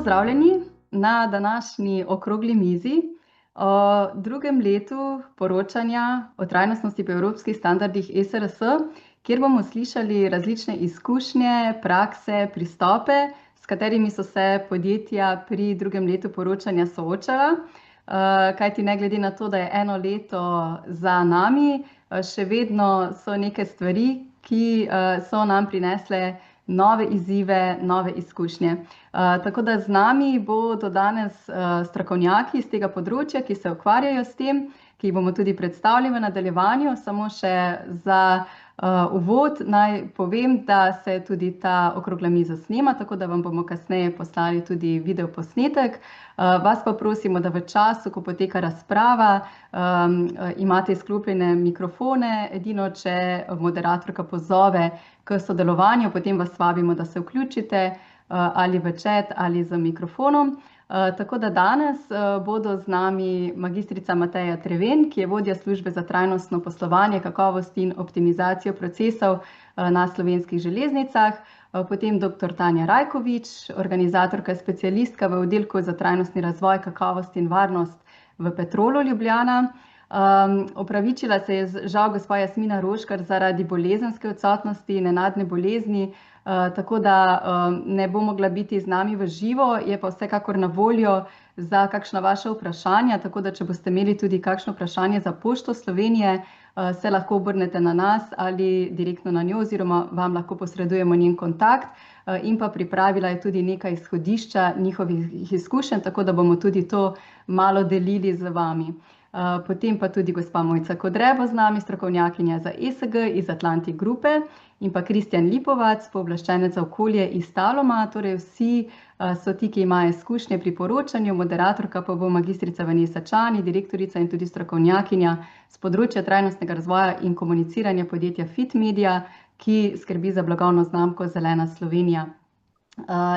pozdravljeni na današnji okrogli mizi o drugem letu poročanja o trajnostnosti po evropskih standardih ESRS, kjer bomo slišali različne izkušnje, prakse, pristope, s katerimi so se podjetja pri drugem letu poročanja soočala. Kajti ne glede na to, da je eno leto za nami, še vedno so neke stvari, ki so nam prinesle nove izzive, nove izkušnje. Tako da z nami bodo danes strokovnjaki iz tega področja, ki se ukvarjajo s tem, ki jih bomo tudi predstavili v nadaljevanju. Samo še za uvod naj povem, da se tudi ta okrogla miza snema, tako da vam bomo kasneje poslali tudi video posnetek. Vas pa prosimo, da v času, ko poteka razprava, imate izklopljene mikrofone, edino če moderatorka pozove k sodelovanju, potem vas vabimo, da se vključite ali v chat ali z mikrofonom. Tako da danes bodo z nami magistrica Mateja Treven, ki je vodja službe za trajnostno poslovanje, kakovost in optimizacijo procesov na Slovenskih železnicah, potem dr. Tanja Rajkovič, organizatorka, specialistka v oddelku za trajnostni razvoj, kakovost in varnost v Petrolu Ljubljana. Opravičila se je žal gospa Jasmina Roškar zaradi bolezenske odsotnosti, nenadne bolezni, tako da ne bo mogla biti z nami v živo, je pa vsekakor na voljo za kakšna vaša vprašanja, tako da če boste imeli tudi kakšno vprašanje za Pošto Slovenije, se lahko obrnete na nas ali direktno na njo, oziroma vam lahko posredujemo njen kontakt, in pa pripravila je tudi nekaj izhodišča njihovih izkušenj, tako da bomo tudi to malo delili z vami. Potem pa tudi gospa Mojca Kodrebo z nami, strokovnjakinja za ESG iz Atlantic Grupe, in pa Kristjan Lipovac, pooblaščenec za okolje iz Taloma. Torej vsi so ti, ki imajo izkušnje pri poročanju, moderatorka pa bo magistrica Vanessa Čani, direktorica in tudi strokovnjakinja z področja trajnostnega razvoja in komuniciranja podjetja Fit Media, ki skrbi za blagovno znamko Zelena Slovenija.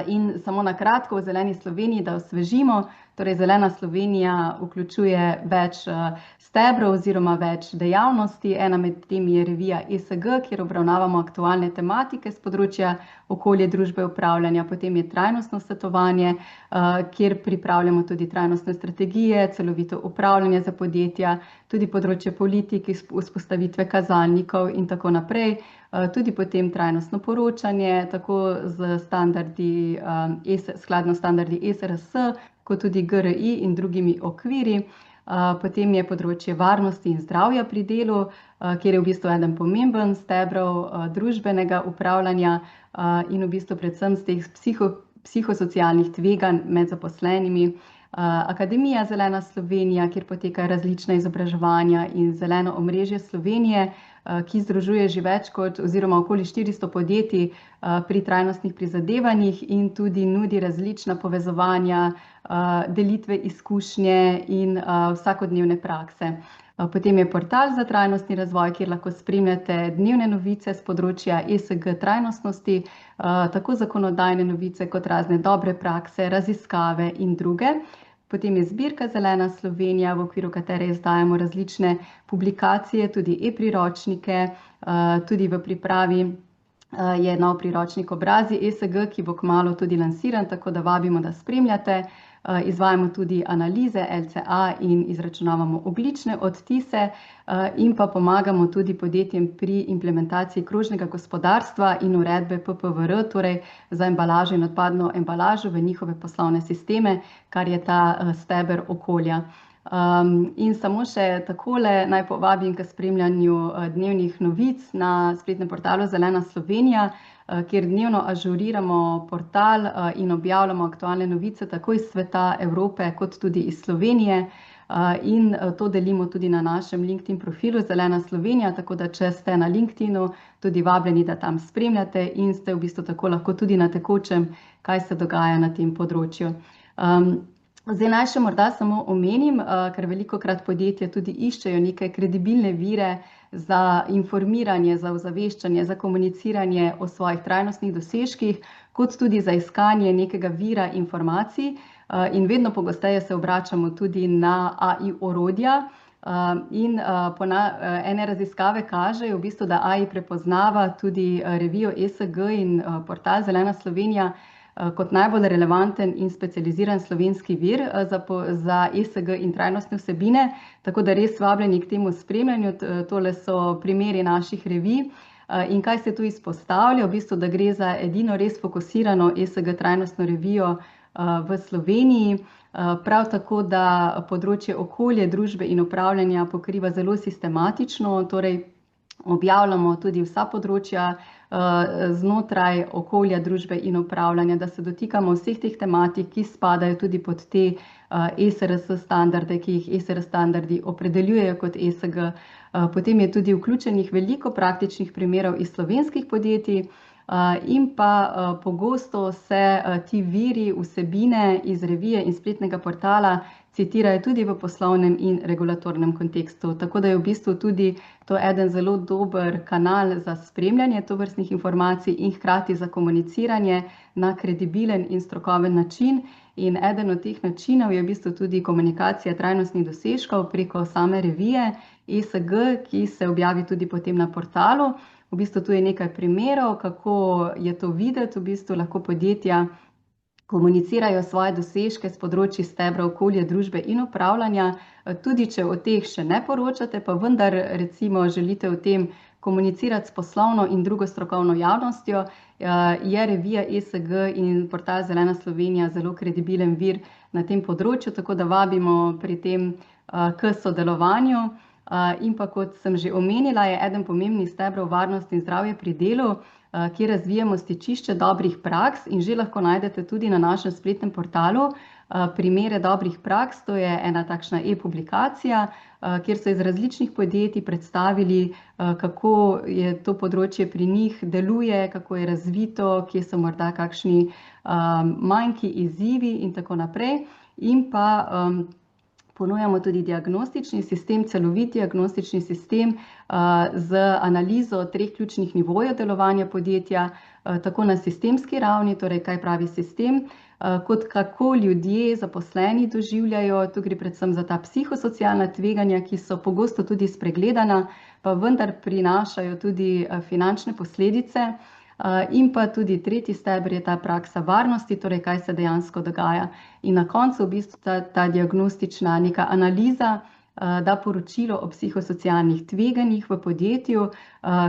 In samo na kratko o Zeleni Sloveniji, da osvežimo. Torej, Zelena Slovenija vključuje več stebrov oziroma več dejavnosti. Ena med temi je revija ESG, kjer obravnavamo aktualne tematike z področja okolje, družbe, upravljanja. Potem je trajnostno svetovanje, kjer pripravljamo tudi trajnostne strategije, celovito upravljanje za podjetja, tudi področje politik, vzpostavitve kazalnikov in tako naprej. Tudi potem trajnostno poročanje, tako z standardi, skladno standardi ESRS, kot tudi GRI in drugimi okviri. Potem je področje varnosti in zdravja pri delu, kjer je v bistvu eden pomemben stebrov družbenega upravljanja in v bistvu predvsem z teh psihosocialnih tveganj med zaposlenimi. Akademija Zelena Slovenija, kjer potekajo različna izobraževanja, in Zeleno omrežje Slovenije, ki združuje že več kot oziroma okoli 400 podjetij pri trajnostnih prizadevanjih in tudi nudi različna povezovanja, delitve izkušnje in vsakodnevne prakse. Potem je portal za trajnostni razvoj, kjer lahko spremljate dnevne novice z področja ESG trajnostnosti, tako zakonodajne novice kot razne dobre prakse, raziskave in druge. Potem je zbirka Zelena Slovenija, v okviru katere izdajamo različne publikacije, tudi e-priročnike, tudi v pripravi je nov priročnik Obrazi ESG, ki bo kmalu tudi lansiran, tako da vabimo, da spremljate. Izvajamo tudi analize LCA in izračunavamo ogljične odtise in pa pomagamo tudi podjetjem pri implementaciji krožnega gospodarstva in uredbe PPVR, torej za embalažo in odpadno embalažo v njihove poslovne sisteme, kar je ta steber okolja. In samo še takole naj povabim k spremljanju dnevnih novic na spletnem portalu Zelena Slovenija, kjer dnevno ažuriramo portal in objavljamo aktualne novice tako iz sveta Evrope kot tudi iz Slovenije. In to delimo tudi na našem LinkedIn profilu Zelena Slovenija, tako da če ste na LinkedInu, tudi vabljeni, da tam spremljate in ste v bistvu tako lahko tudi na tekočem, kaj se dogaja na tem področju. Zdaj naj še morda samo omenim, ker velikokrat podjetja tudi iščejo neke kredibilne vire za informiranje, za ozaveščanje, za komuniciranje o svojih trajnostnih dosežkih, kot tudi za iskanje nekega vira informacij. In vedno pogosteje se obračamo tudi na AI orodja. In ene raziskave kažejo v bistvu, da AI prepoznava tudi revijo ESG in portal Zelena Slovenija kot najbolj relevanten in specializiran slovenski vir za ESG in trajnostne vsebine, tako da res vabljeni k temu spremljanju. Tole so primeri naših revij. In kaj se tu izpostavlja? V bistvu, da gre za edino res fokusirano ESG trajnostno revijo v Sloveniji. Prav tako, da področje okolje, družbe in upravljanja pokriva zelo sistematično, torej objavljamo tudi vsa področja znotraj okolja, družbe in upravljanja, da se dotikamo vseh teh tematik, ki spadajo tudi pod te ESRS standarde, ki jih ESRS standardi opredeljujejo kot ESG. Potem je tudi vključenih veliko praktičnih primerov iz slovenskih podjetij in pa pogosto se ti viri vsebine iz revije in spletnega portala citirajo tudi v poslovnem in regulatornem kontekstu. Tako da je v bistvu tudi to eden zelo dober kanal za spremljanje tovrstnih informacij in hkrati za komuniciranje na kredibilen in strokoven način. In eden od teh načinov je v bistvu tudi komunikacija trajnostnih dosežkov preko same revije ESG, ki se objavi tudi potem na portalu. V bistvu tu je nekaj primerov, kako je to videti. V bistvu lahko podjetja komunicirajo svoje dosežke s področji stebra okolje, družbe in upravljanja. Tudi če o teh še ne poročate, pa vendar recimo želite o tem komunicirati s poslovno in drugo strokovno javnostjo, je revija ESG in portal Zelena Slovenija zelo kredibilen vir na tem področju, tako da vabimo pri tem k sodelovanju. In pa kot sem že omenila, je eden pomembnih stebrov varnost in zdravje pri delu, kjer razvijamo stičišče dobrih praks in že lahko najdete tudi na našem spletnem portalu primere dobrih praks. To je ena takšna e-publikacija, kjer so iz različnih podjetij predstavili, kako je to področje pri njih deluje, kako je razvito, kje so morda kakšni manjki, izzivi in tako naprej. In pa ponujamo tudi diagnostični sistem, celovit diagnostični sistem z analizo 3 ključnih nivojev delovanja podjetja, tako na sistemski ravni, torej kaj pravi sistem, kot kako ljudje, zaposleni doživljajo. Tu gre predvsem za ta psihosocialna tveganja, ki so pogosto tudi spregledana, pa vendar prinašajo tudi finančne posledice. In pa tudi tretji steber je ta praksa varnosti, torej kaj se dejansko dogaja. In na koncu v bistvu ta diagnostična neka analiza da poročilo o psihosocialnih tveganjih v podjetju,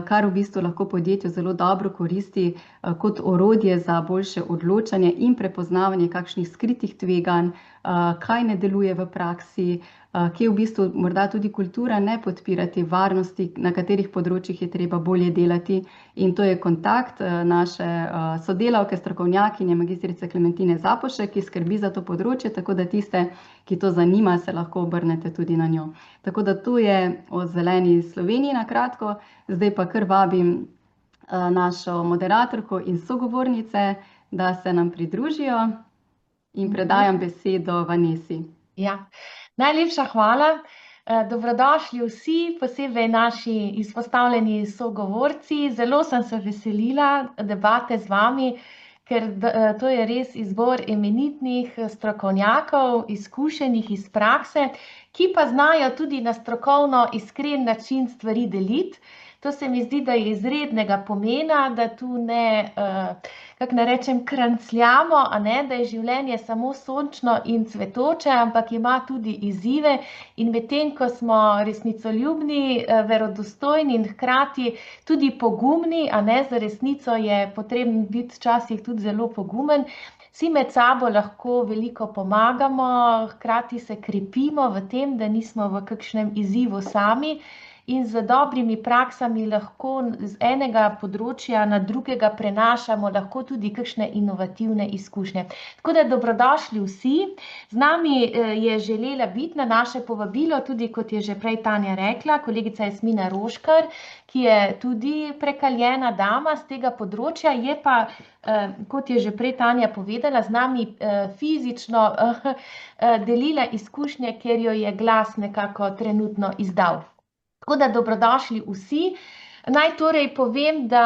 kar v bistvu lahko podjetju zelo dobro koristi kot orodje za boljše odločanje in prepoznavanje kakšnih skritih tveganj, kaj ne deluje v praksi, kje v bistvu morda tudi kultura ne podpira te varnosti, na katerih področjih je treba bolje delati. In to je kontakt naše sodelavke, strokovnjakinje, magistrice Klementine Zapošek, ki skrbi za to področje, tako da tiste, ki to zanima, se lahko obrnete tudi na njo. Tako da to je o Zeleni Sloveniji na kratko. Zdaj pa kar vabim našo moderatorko in sogovornice, da se nam pridružijo, in predajam besedo Vanesi. Ja, najlepša hvala. Dobrodošli vsi, posebej naši izpostavljeni sogovorci. Zelo sem se veselila debate z vami, ker to je res izbor eminentnih strokovnjakov, izkušenih iz prakse, ki pa znajo tudi na strokovno iskren način stvari deliti. To se mi zdi, da je izrednega pomena, da tu ne, kako naj rečem, krancljamo, da je življenje samo sončno in cvetoče, ampak ima tudi izzive. In medtem, ko smo resnicoljubni, verodostojni in hkrati tudi pogumni, za resnico je potrebno biti včasih tudi zelo pogumen, si med sabo lahko veliko pomagamo, hkrati se krepimo v tem, da nismo v kakšnem izzivu sami. In z dobrimi praksami lahko z enega področja na drugega prenašamo lahko tudi kakšne inovativne izkušnje. Tako da dobrodošli vsi. Z nami je želela biti na naše povabilo, tudi kot je že prej Tanja rekla, kolegica Jasmina Roškar, ki je tudi prekaljena dama z tega področja, je pa, kot je že prej Tanja povedala, z nami fizično delila izkušnje, ker jo je glas nekako trenutno izdal. Tako da dobrodošli vsi. Naj torej povem, da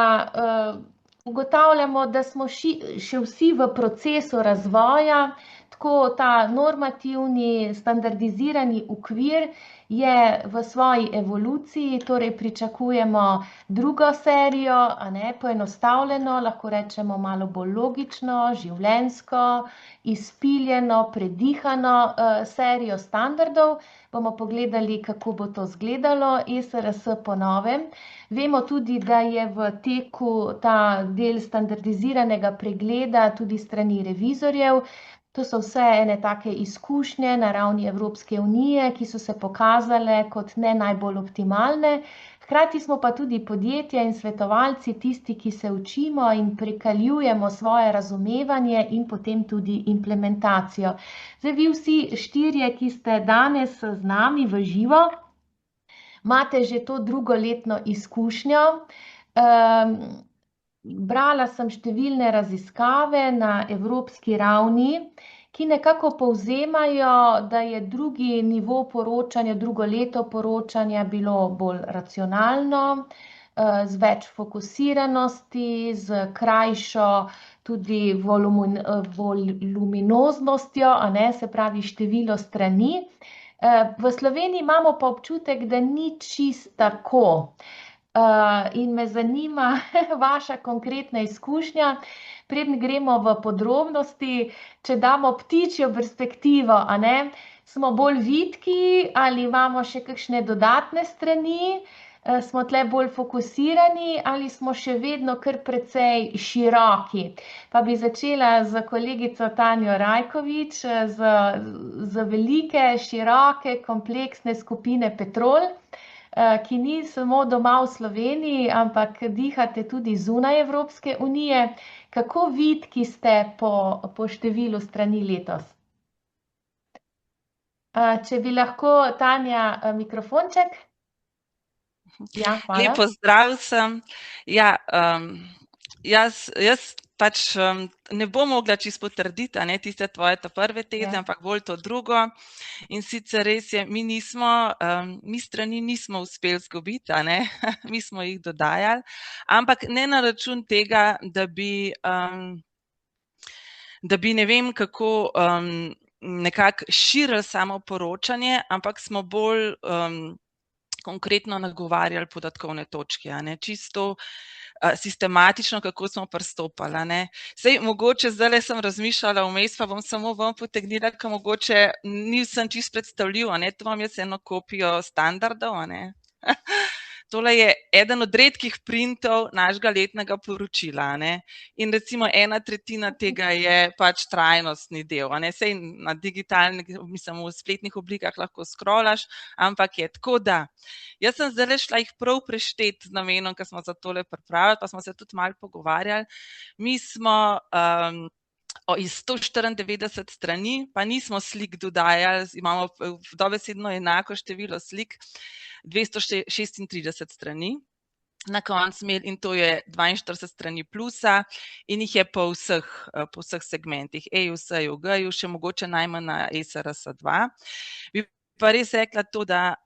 ugotavljamo, da smo še vsi v procesu razvoja, tako ta normativni, standardizirani okvir je v svoji evoluciji, torej pričakujemo drugo serijo, a ne, poenostavljeno, lahko rečemo malo bolj logično, življenjsko, izpiljeno, predihano serijo standardov. Bomo pogledali, kako bo to izgledalo, ESRS po novem. Vemo tudi, da je v teku ta del standardiziranega pregleda tudi strani revizorjev. To so vse ene take izkušnje na ravni Evropske unije, ki so se pokazale kot ne najbolj optimalne. Hkrati smo pa tudi podjetja in svetovalci tisti, ki se učimo in prekaljujemo svoje razumevanje in potem tudi implementacijo. Zdaj, vi vsi štirje, ki ste danes z nami v živo, imate že to drugoletno izkušnjo. Brala sem številne raziskave na evropski ravni, ki nekako povzemajo, da je drugi nivo poročanja, drugo leto poročanja bilo bolj racionalno, z več fokusiranosti, z krajšo tudi voluminoznostjo, a ne, se pravi število strani. V Sloveniji imamo pa občutek, da ni čist tako. In me zanima vaša konkretna izkušnja, preden gremo v podrobnosti, če damo ptičjo perspektivo, a ne, smo bolj vitki ali imamo še kakšne dodatne strani, smo tle bolj fokusirani ali smo še vedno kar precej široki. Pa bi začela z kolegico Tanjo Rajkovič, z velike, široke, kompleksne skupine Petrol, ki ni samo doma v Sloveniji, ampak dihate tudi zunaj Evropske unije. Kako vitki ste po številu strani letos? Če bi lahko, Tanja, mikrofonček. Ja, hvala. Lep pozdrav vsem. Ja, jaz pač ne bom mogla čisto potrditi, a ne, tiste tvoje prve teze, ampak bolj to drugo. In sicer res je, mi strani nismo uspeli izgubiti, a ne, mi smo jih dodajali, ampak ne na račun tega, da bi ne vem kako nekako širili samo poročanje, ampak smo bolj konkretno nagovarjali podatkovne točke, a ne, čisto sistematično, kako smo pristopali, a ne. Saj mogoče zdajle sem razmišljala vmes, pa bom samo vam potegnila, ker mogoče nisem čisto predstavljiv, a ne, tu imam jaz eno kopijo standardov, a ne. Tole je eden od redkih printov našega letnega poročila, a ne. In recimo 1/3 tega je pač trajnostni del, a ne. Saj na digitalnih, mislim, v spletnih oblikah lahko scrollaš, ampak je tako, da jaz sem zdajle šla jih prav prešteti z namenom, ker smo za tole pripravili, pa smo se tudi malo pogovarjali. Mi smo iz 194 strani, pa nismo slik dodajali, imamo dobesedno enako število slik, 236 strani na koncu imeli, in to je 42 strani plusa in jih je po vseh segmentih, EUS-ju, G-ju, še mogoče najmanj na ESRS-2. Bi pa res rekla to, da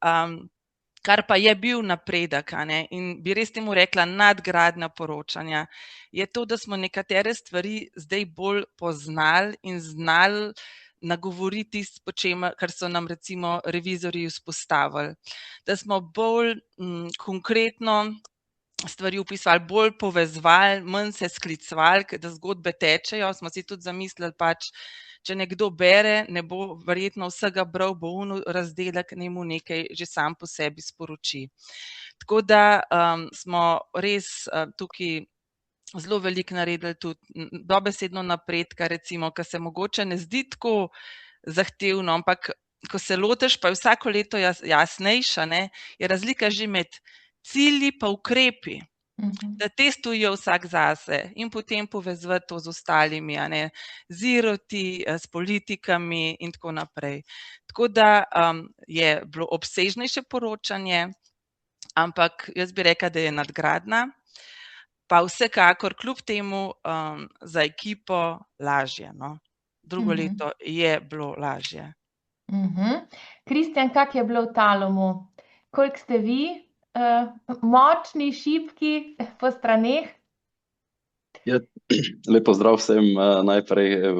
kar pa je bil napredek, a ne, in bi res temu rekla nadgradnja poročanja, je to, da smo nekatere stvari zdaj bolj poznali in znali nagovoriti s počemer, kar so nam recimo revizorji vzpostavili. Da smo bolj konkretno stvari opisovali, bolj povezovali, manj se sklicovali, da zgodbe tečejo, smo si tudi zamislili pač, če nekdo bere, ne bo verjetno vsega bral, bo razdelek njemu nekaj že sam po sebi sporoči. Tako da smo res tukaj zelo veliko naredili tudi dobesedno napredka, recimo, ker se mogoče ne zdi tako zahtevno, ampak ko se lotiš, pa je vsako leto jasnejša, ne, je razlika že med cilji pa ukrepi, da te stojijo vsak zase in potem povezati to z ostalimi, a ne, z IROT-i, s politikami in tako naprej. Tako da je bilo obsežnejše poročanje, ampak jaz bi rekla, da je nadgradnja, pa vsekakor kljub temu za ekipo lažje, no. Drugo leto je bilo lažje. Kristjan, kak je bilo v Talumu? Koliko ste vi močni, šibki po straneh? Ja, lep pozdrav vsem najprej.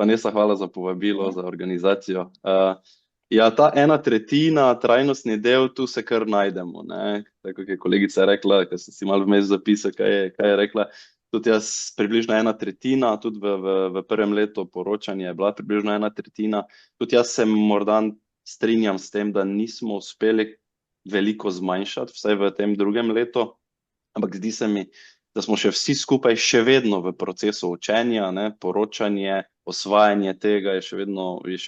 Vanessa, hvala za povabilo, za organizacijo. Ja, ta 1/3 trajnostni del, tu se kar najdemo, ne. Tako je kolegica rekla, ker sem si malo vmes zapisal, kaj je rekla. Tudi jaz približno 1/3, tudi v prvem letu poročanja je bila približno 1/3. Tudi jaz se morda strinjam s tem, da nismo uspeli veliko zmanjšati, vsaj v tem drugem letu, ampak zdi se mi, da smo še vsi skupaj še vedno v procesu učenja, ne, poročanje, osvajanje tega je še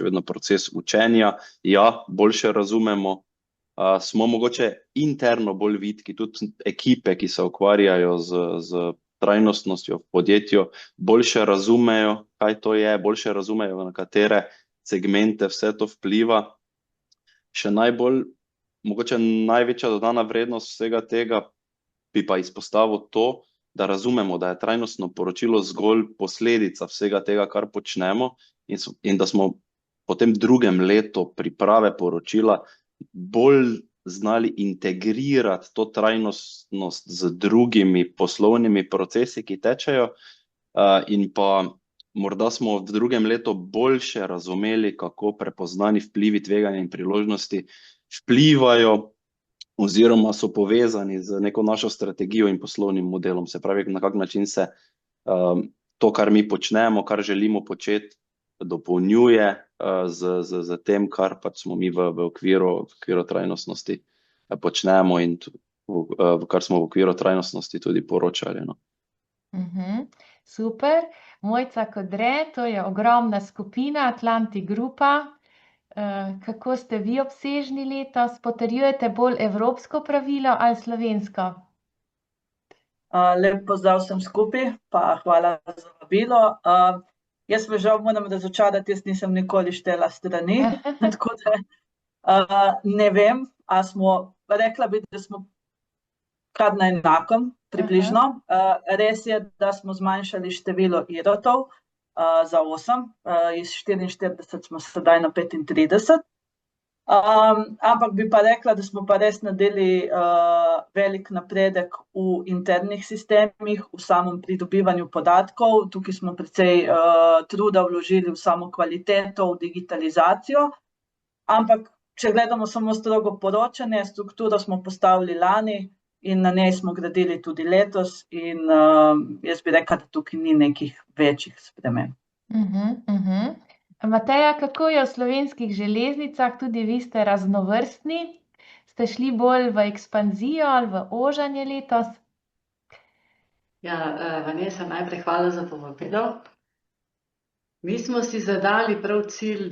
vedno proces učenja. Ja, boljše razumemo, smo mogoče interno bolj vitki, tudi ekipe, ki se ukvarjajo z trajnostnostjo v podjetju, boljše razumejo, kaj to je, boljše razumejo, na katere segmente vse to vpliva. Še mogoče največja dodana vrednost vsega tega bi pa izpostavil to, da razumemo, da je trajnostno poročilo zgolj posledica vsega tega, kar počnemo, in da smo po tem drugem letu priprave poročila bolj znali integrirati to trajnostnost z drugimi poslovnimi procesi, ki tečejo, in pa morda smo v drugem letu boljše razumeli, kako prepoznani vplivi, tveganja in priložnosti vplivajo oziroma so povezani z neko našo strategijo in poslovnim modelom. Se pravi, na kak način se to, kar mi počnemo, kar želimo početi, dopolnjuje z tem, kar pač smo mi v okviru trajnostnosti počnemo in kar smo v okviru trajnostnosti tudi poročali, no. Super. Mojca Kodre, to je ogromna skupina, Atlantic Grupa. Kako ste vi obsežni letos? Potrjujete bolj evropsko pravilo ali slovensko? Lep pozdrav vsem skupaj, pa hvala za vabilo. Jaz me žal moram razočarati, jaz nisem nikoli štela strani, tako da ne vem, rekla bi, da smo kar na enakem, približno. Res je, da smo zmanjšali število IROT-ov za 8, iz 44 smo sedaj na 35. Ampak bi pa rekla, da smo pa res naredili velik napredek v internih sistemih, v samem pridobivanju podatkov. Tukaj smo precej truda vložili v samo kvaliteto, v digitalizacijo. Ampak, če gledamo samo strogo poročanje, strukturo smo postavili lani in na njej smo gradili tudi letos in jaz bi rekla, da tukaj ni nekih večjih sprememb. Mateja, kako je v Slovenskih železnicah? Tudi vi ste raznovrstni. Ste šli bolj v ekspanzijo ali v ožanje letos? Ja, Vanessa, najprej hvala za povabilo. Mi smo si zadali prav cilj,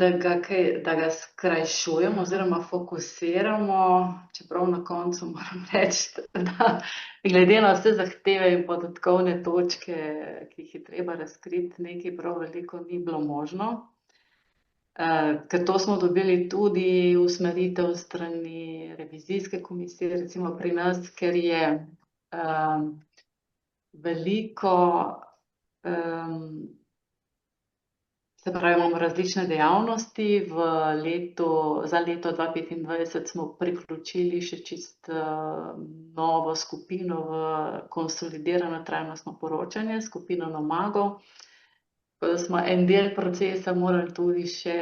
da ga skrajšujemo oziroma fokusiramo, čeprav na koncu moram reči, da glede na vse zahteve in podatkovne točke, ki jih je treba razkriti, nekaj prav veliko ni bilo možno. Ker to smo dobili tudi usmeritev strani revizijske komisije, recimo pri nas, ker je veliko, se pravi, imamo različne dejavnosti. Za leto 2025 smo priključili še čisto novo skupino v konsolidirano trajnostno poročanje, skupino Nomago. Tako da smo en del procesa morali tudi še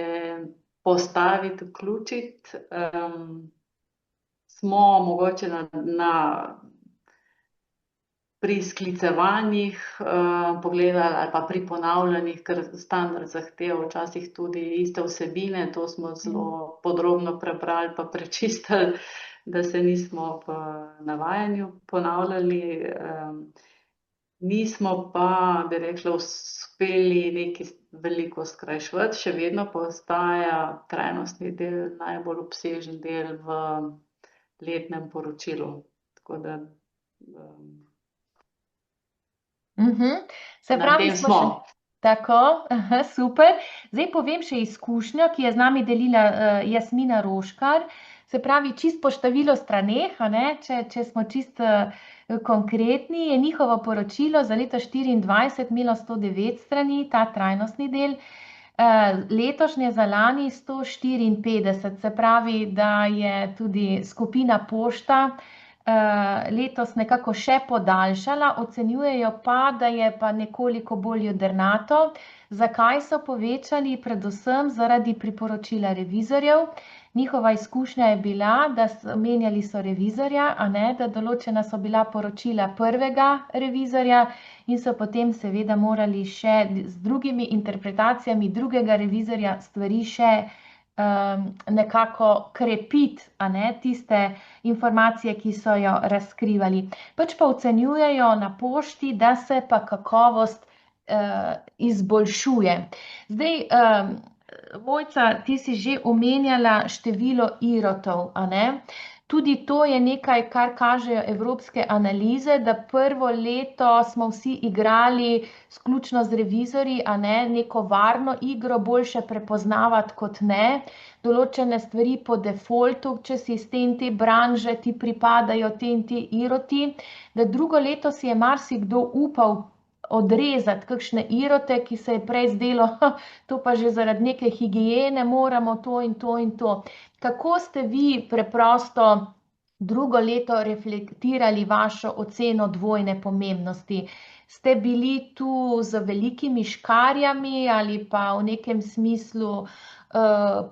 postaviti, vključiti. Smo mogoče pri sklicevanjih pogledali ali pa pri ponavljanjih, ker standard zahteva včasih tudi iste vsebine, to smo zelo podrobno prebrali pa prečistili, da se nismo v navajanju ponavljali. Nismo pa, bi rekla, uspeli nekaj veliko skrajševati, še vedno pa ostaja trajnostni del najbolj obsežen del v letnem poročilu. Tako da Se pravi, smo še... Tako, super. Zdaj povem še izkušnjo, ki je z nami delila Jasmina Roškar. Se pravi, čisto po število straneh, če smo čisto konkretni, je njihovo poročilo za leto 2024 imelo 109 strani, ta trajnostni del, letošnje za lani 154, se pravi, da je tudi skupina Pošta letos nekako še podaljšala, ocenjujejo pa, da je pa nekoliko bolj jedrnato. Zakaj so povečali? Predvsem zaradi priporočila revizorjev. Njihova izkušnja je bila, da menjali so revizorja, da določena so bila poročila prvega revizorja in so potem seveda morali še z drugimi interpretacijami drugega revizorja stvari še nekako krepiti, tiste informacije, ki so jo razkrivali. Pač pa ocenjujejo na pošti, da se pa kakovost izboljšuje. Zdaj, Mojca, ti si že omenjala število IROT-ov, Tudi to je nekaj, kar kažejo evropske analize, da prvo leto smo vsi igrali sključno z revizorji, neko varno igro, boljše prepoznavati kot ne. Določene stvari po defaultu, če si iz te branže, ti pripadajo te IROT-i, da drugo leto si je marsikdo upal odrezati kakšne IROT-e, ki se je prej zdelo, to pa že zaradi neke higiene moramo to in to in to. Kako ste vi preprosto drugo leto reflektirali vašo oceno dvojne pomembnosti? Ste bili tu z velikimi škarjami ali pa v nekem smislu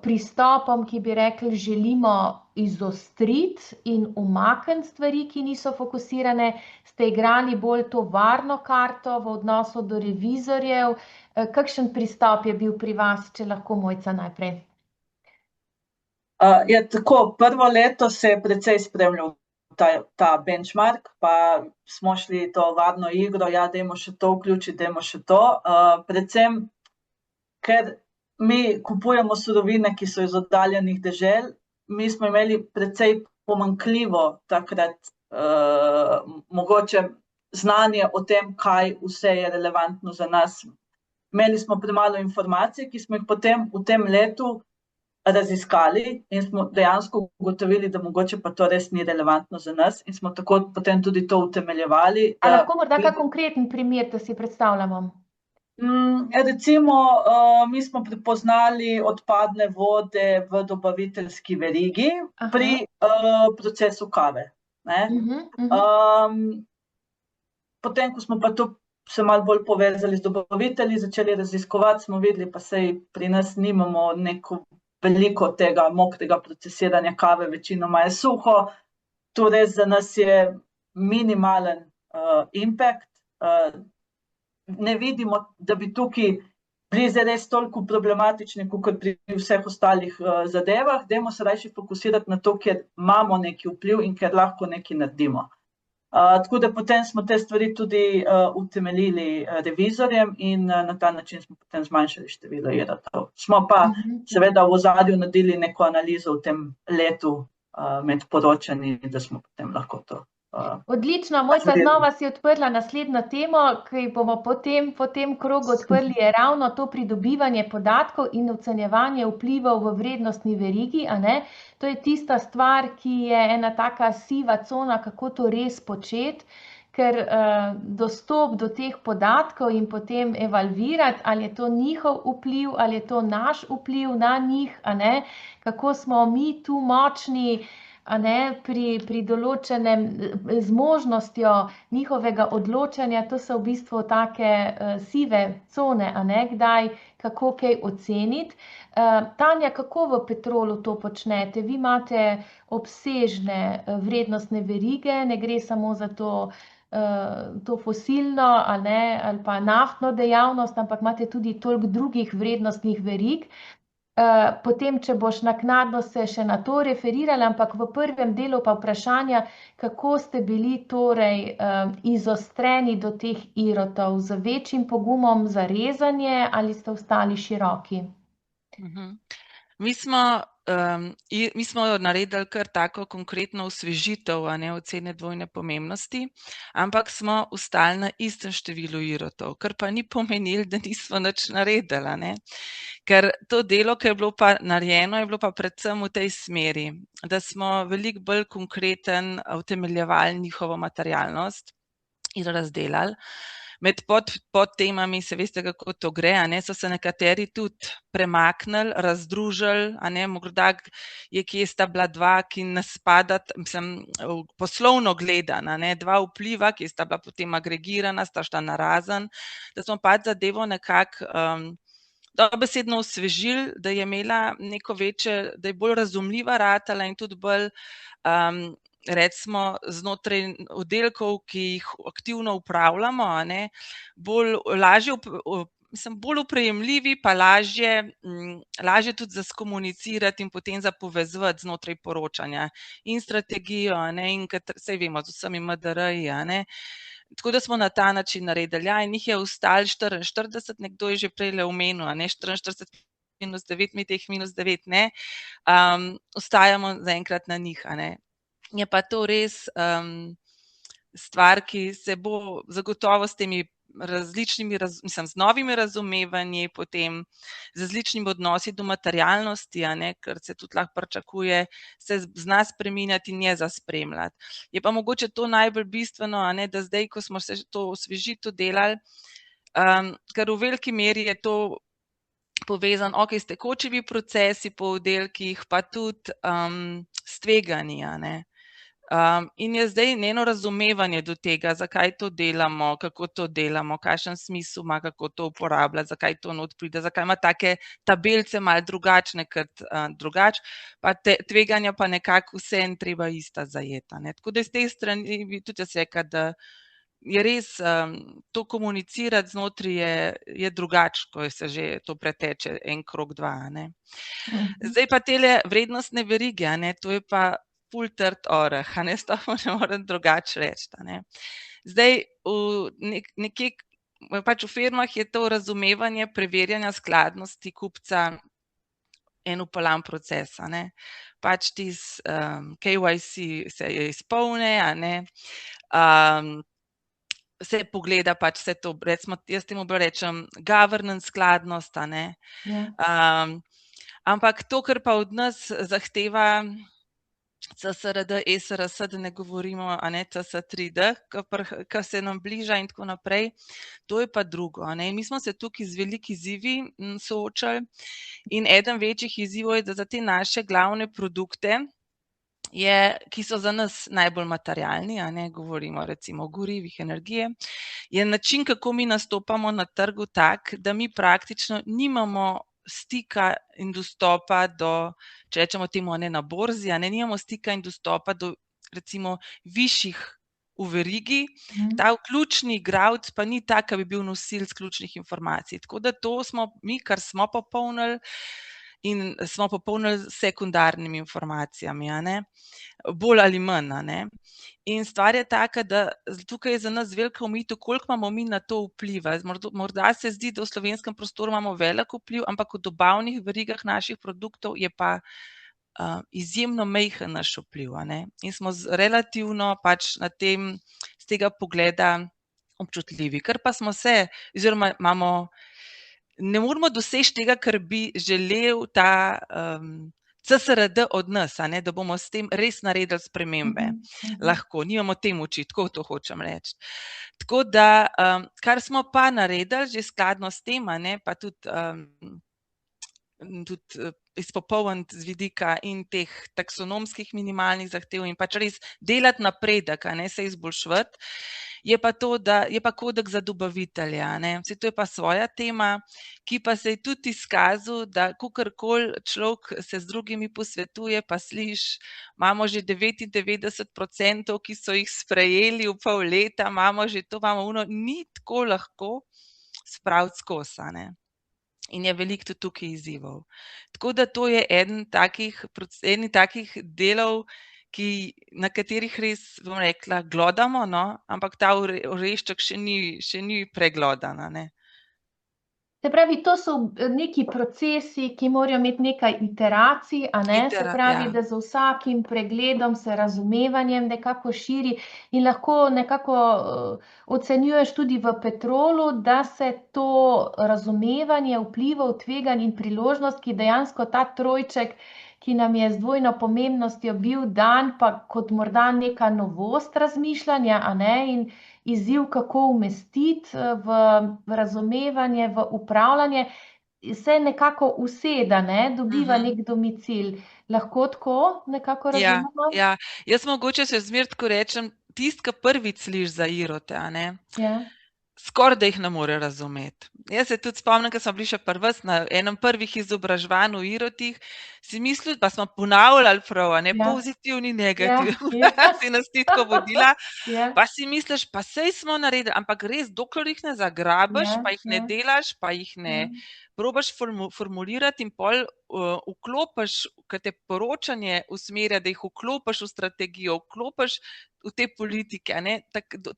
pristopom, ki bi rekli, želimo izostriti in umakniti stvari, ki niso fokusirane? Ste igrali bolj to varno karto v odnosu do revizorjev? Kakšen pristop je bil pri vas, če lahko, Mojca, najprej? Tako, prvo leto se je precej spremljal ta benchmark, pa smo šli to varno igro, dajmo še to vključiti, dajmo še to. Predvsem, ker mi kupujemo surovine, ki so iz oddaljenih dežel, mi smo imeli precej pomanjkljivo takrat mogoče znanje o tem, kaj vse je relevantno za nas. Imeli smo premalo informacij, ki smo jih potem v tem letu raziskali in smo dejansko ugotovili, da mogoče pa to res ni relevantno za nas in smo tako potem tudi to utemeljevali. A lahko morda kak konkreten primer, da si predstavljamo? Recimo, mi smo prepoznali odpadne vode v dobaviteljski verigi pri procesu kave. Potem, ko smo pa to se malo bolj povezali z dobavitelji, začeli raziskovati, smo videli, pa sej pri nas nimamo neko veliko tega mokrega procesiranja kave, večinoma je suho. To res za nas je minimalen impact. Ne vidimo, da bi tukaj bili res toliko problematični, kot pri vseh ostalih zadevah. Dajmo se rajši fokusirati na to, kjer imamo neki vpliv in kjer lahko nekaj naredimo. Tako da potem smo te stvari tudi utemeljili revizorjem in na ta način smo potem zmanjšali število IROT-ov. Smo pa seveda v ozadju naredili neko analizo v tem letu med poročanji, da smo potem lahko to. Odlično, Mojca, znova si odprla naslednjo temo, ki bomo po tem krogu odprli, je ravno to pridobivanje podatkov in ocenjevanje vplivov v vrednostni verigi, To je tista stvar, ki je ena taka siva cona, kako to res početi, ker dostop do teh podatkov in potem evalvirati, ali je to njihov vpliv, ali je to naš vpliv na njih, kako smo mi tu močni, pri določenem zmožnostjo njihovega odločanja, to so v bistvu take sive cone, kdaj, kako kaj oceniti. Tanja, kako v Petrolu to počnete? Vi imate obsežne vrednostne verige, ne gre samo za to fosilno ali pa naftno dejavnost, ampak imate tudi toliko drugih vrednostnih verig. Potem, če boš naknadno se še na to referirala, ampak v prvem delu pa vprašanja, kako ste bili torej izostreni do teh IROT-ov, z večjim pogumom za rezanje ali ste ostali široki? Mi smo naredili kar tako konkretno osvežitev ocene dvojne pomembnosti, ampak smo ostali na istem številu IROT-ov, kar pa ni pomenilo, da nismo nič naredili. Ker to delo, ki je bilo pa narejeno, je bilo pa predvsem v tej smeri, da smo veliko bolj konkreten utemeljevali njihovo materialnost in razdelali. med podtemami, se veste, kako to gre, a ne, so se nekateri tudi premaknili, razdružili, a ne, morda je kje sta bila dva, ki nas spadata, mislim, poslovno gledana, ne, dva vpliva, ki sta bila potem agregirana, sta šla narazen, da smo pač zadevo nekako dobesedno osvežili, da je imela neko večje, da je bolj razumljiva ratala in tudi bolj recimo znotraj oddelkov, ki jih aktivno upravljamo, a ne, bolj oprijemljivi, pa lažje tudi za skomunicirati in potem za povezovati znotraj poročanja in strategijo, a ne, in saj vemo, z vsemi MDR-ji, a ne. Tako da smo na ta način naredili, ja, in jih je ostalo 44, nekdo je že prej omenil, a ne, 44 minus 9, mi teh minus 9 ne, ostajamo zaenkrat na njih, a ne. Je pa to res stvar, ki se bo zagotovo s temi različnimi, z novimi razumevanji, potem z različnimi odnosi do materialnosti, a ne, ker se tudi lahko pričakuje, se zna spreminjati in je za spremljati. Je pa mogoče to najbolj bistveno, a ne, da zdaj, ko smo se to osvežito delali, ker v veliki meri je to povezan, s tekočimi procesi po oddelkih, pa tudi s tveganji, a ne. In je zdaj njeno razumevanje do tega, zakaj to delamo, kako to delamo, kakšen smisel ima, kako to uporabljati, zakaj to not pride, zakaj ima take tabelce malo drugačne kot drugače, pa tveganja pa nekako vseeno treba ista zajeti, a ne. Tako da iz te strani bi tudi jaz rekla, da je res to komunicirati znotraj je drugače, ko se že to preteče en krog, dva, a ne. Zdaj pa tele vrednostne verige, a ne, to je pa ful trd oreh, a ne, to ne morem drugače reči, a ne. Zdaj, nekje pač v firmah je to razumevanje preverjanja skladnosti kupca en upeljan proces, a ne. Pač tisti KYC se je izpolni, a ne, se pogleda pač vse to, recimo, jaz temu bolj rečem governance skladnost, a ne. Ampak to, kar pa od nas zahteva CSRD, ESRS, da ne govorimo, a ne, CS3D, ki se nam bliža in tako naprej, to je pa drugo, a ne. Mi smo se tukaj z velikimi izzivi soočali in eden večjih izzivov je, da za te naše glavne produkte, ki so za nas najbolj materialni, a ne, govorimo recimo o gorivih, energije, je način, kako mi nastopamo na trgu tak, da mi praktično nimamo stika in dostopa do, če rečemo temu, a ne, na borzi, a ne, nimamo stika in dostopa do recimo višjih v verigi, ta ključni igralec pa ni tak, ki bi bil nosilec ključnih informacij. Tako da to smo mi, kar smo popolnili in smo popolnili s sekundarnimi informacijami, a ne, bolj ali manj, a ne. In stvar je taka, da tukaj je za nas velika omejitev, koliko imamo mi na to vpliva. Morda se zdi, da v slovenskem prostoru imamo velik vpliv, ampak v dobavnih verigah naših produktov je pa izjemno majhen naš vpliv, a ne. In smo relativno pač na tem, z tega pogleda občutljivi. Ker pa smo se, oziroma ne moremo doseči tega, kar bi želel ta CSRD od nas, a ne, da bomo s tem res naredili spremembe. Lahko, nimamo te moči, tako to hočem reči. Tako da, kar smo pa naredili, že skladno s tem, a ne, pa tudi izpopolniti z vidika in teh taksonomskih minimalnih zahtev in pač res delati napredek, a ne, se izboljševati, je pa to, da je pa kodeks za dobavitelje, a ne. Saj to je pa svoja tema, ki pa se je tudi izkazal, da kakorkoli človek se z drugimi posvetuje, pa sliši, imamo že 99%, ki so jih sprejeli v pol leta, imamo že to, imamo ono, ni tako lahko spraviti skozi, a ne. In je veliko tudi tukaj izzivov. Tako da to je eden takih delov, na katerih res, bom rekla, glodamo, no, ampak ta orešček še ni preglodan, a ne. Se pravi, to so neki procesi, ki morajo imeti nekaj iteracij, a ne, se pravi, da z vsakim pregledom se razumevanjem nekako širi in lahko nekako ocenjuješ tudi v Petrolu, da se to razumevanje vplivov, tveganj in priložnost, ki dejansko ta trojček, ki nam je z dvojno pomembnostjo bil dan, pa kot morda neka novost razmišljanja, a ne, izziv, kako umestiti v razumevanje, v upravljanje, se nekako useda, ne, dobiva nek domicil. Lahko tako nekako razumemo? Ja. Jaz mogoče še zmeraj tako rečem, tisti, ki prvič sliši za Irote, a ne, Ja. skoraj da jih ne more razumeti. Jaz se tudi spomnim, ko smo bili še pri vas na enem prvih izobraževanj v Irotih, si mislil, pa smo ponavljali prav, a ne, Ja. pozitivni, negativni, Ja. si nas ti tako vodila, Ja. pa si misliš, pa sej smo naredili, ampak res, dokler jih ne zagrabiš, Ja, pa jih ne ja. delaš, pa jih ne Ja. probaš formulirati in pol vklopiš, ko te poročanje usmerja, da jih vklopiš v strategijo, vklopiš v te politike, a ne,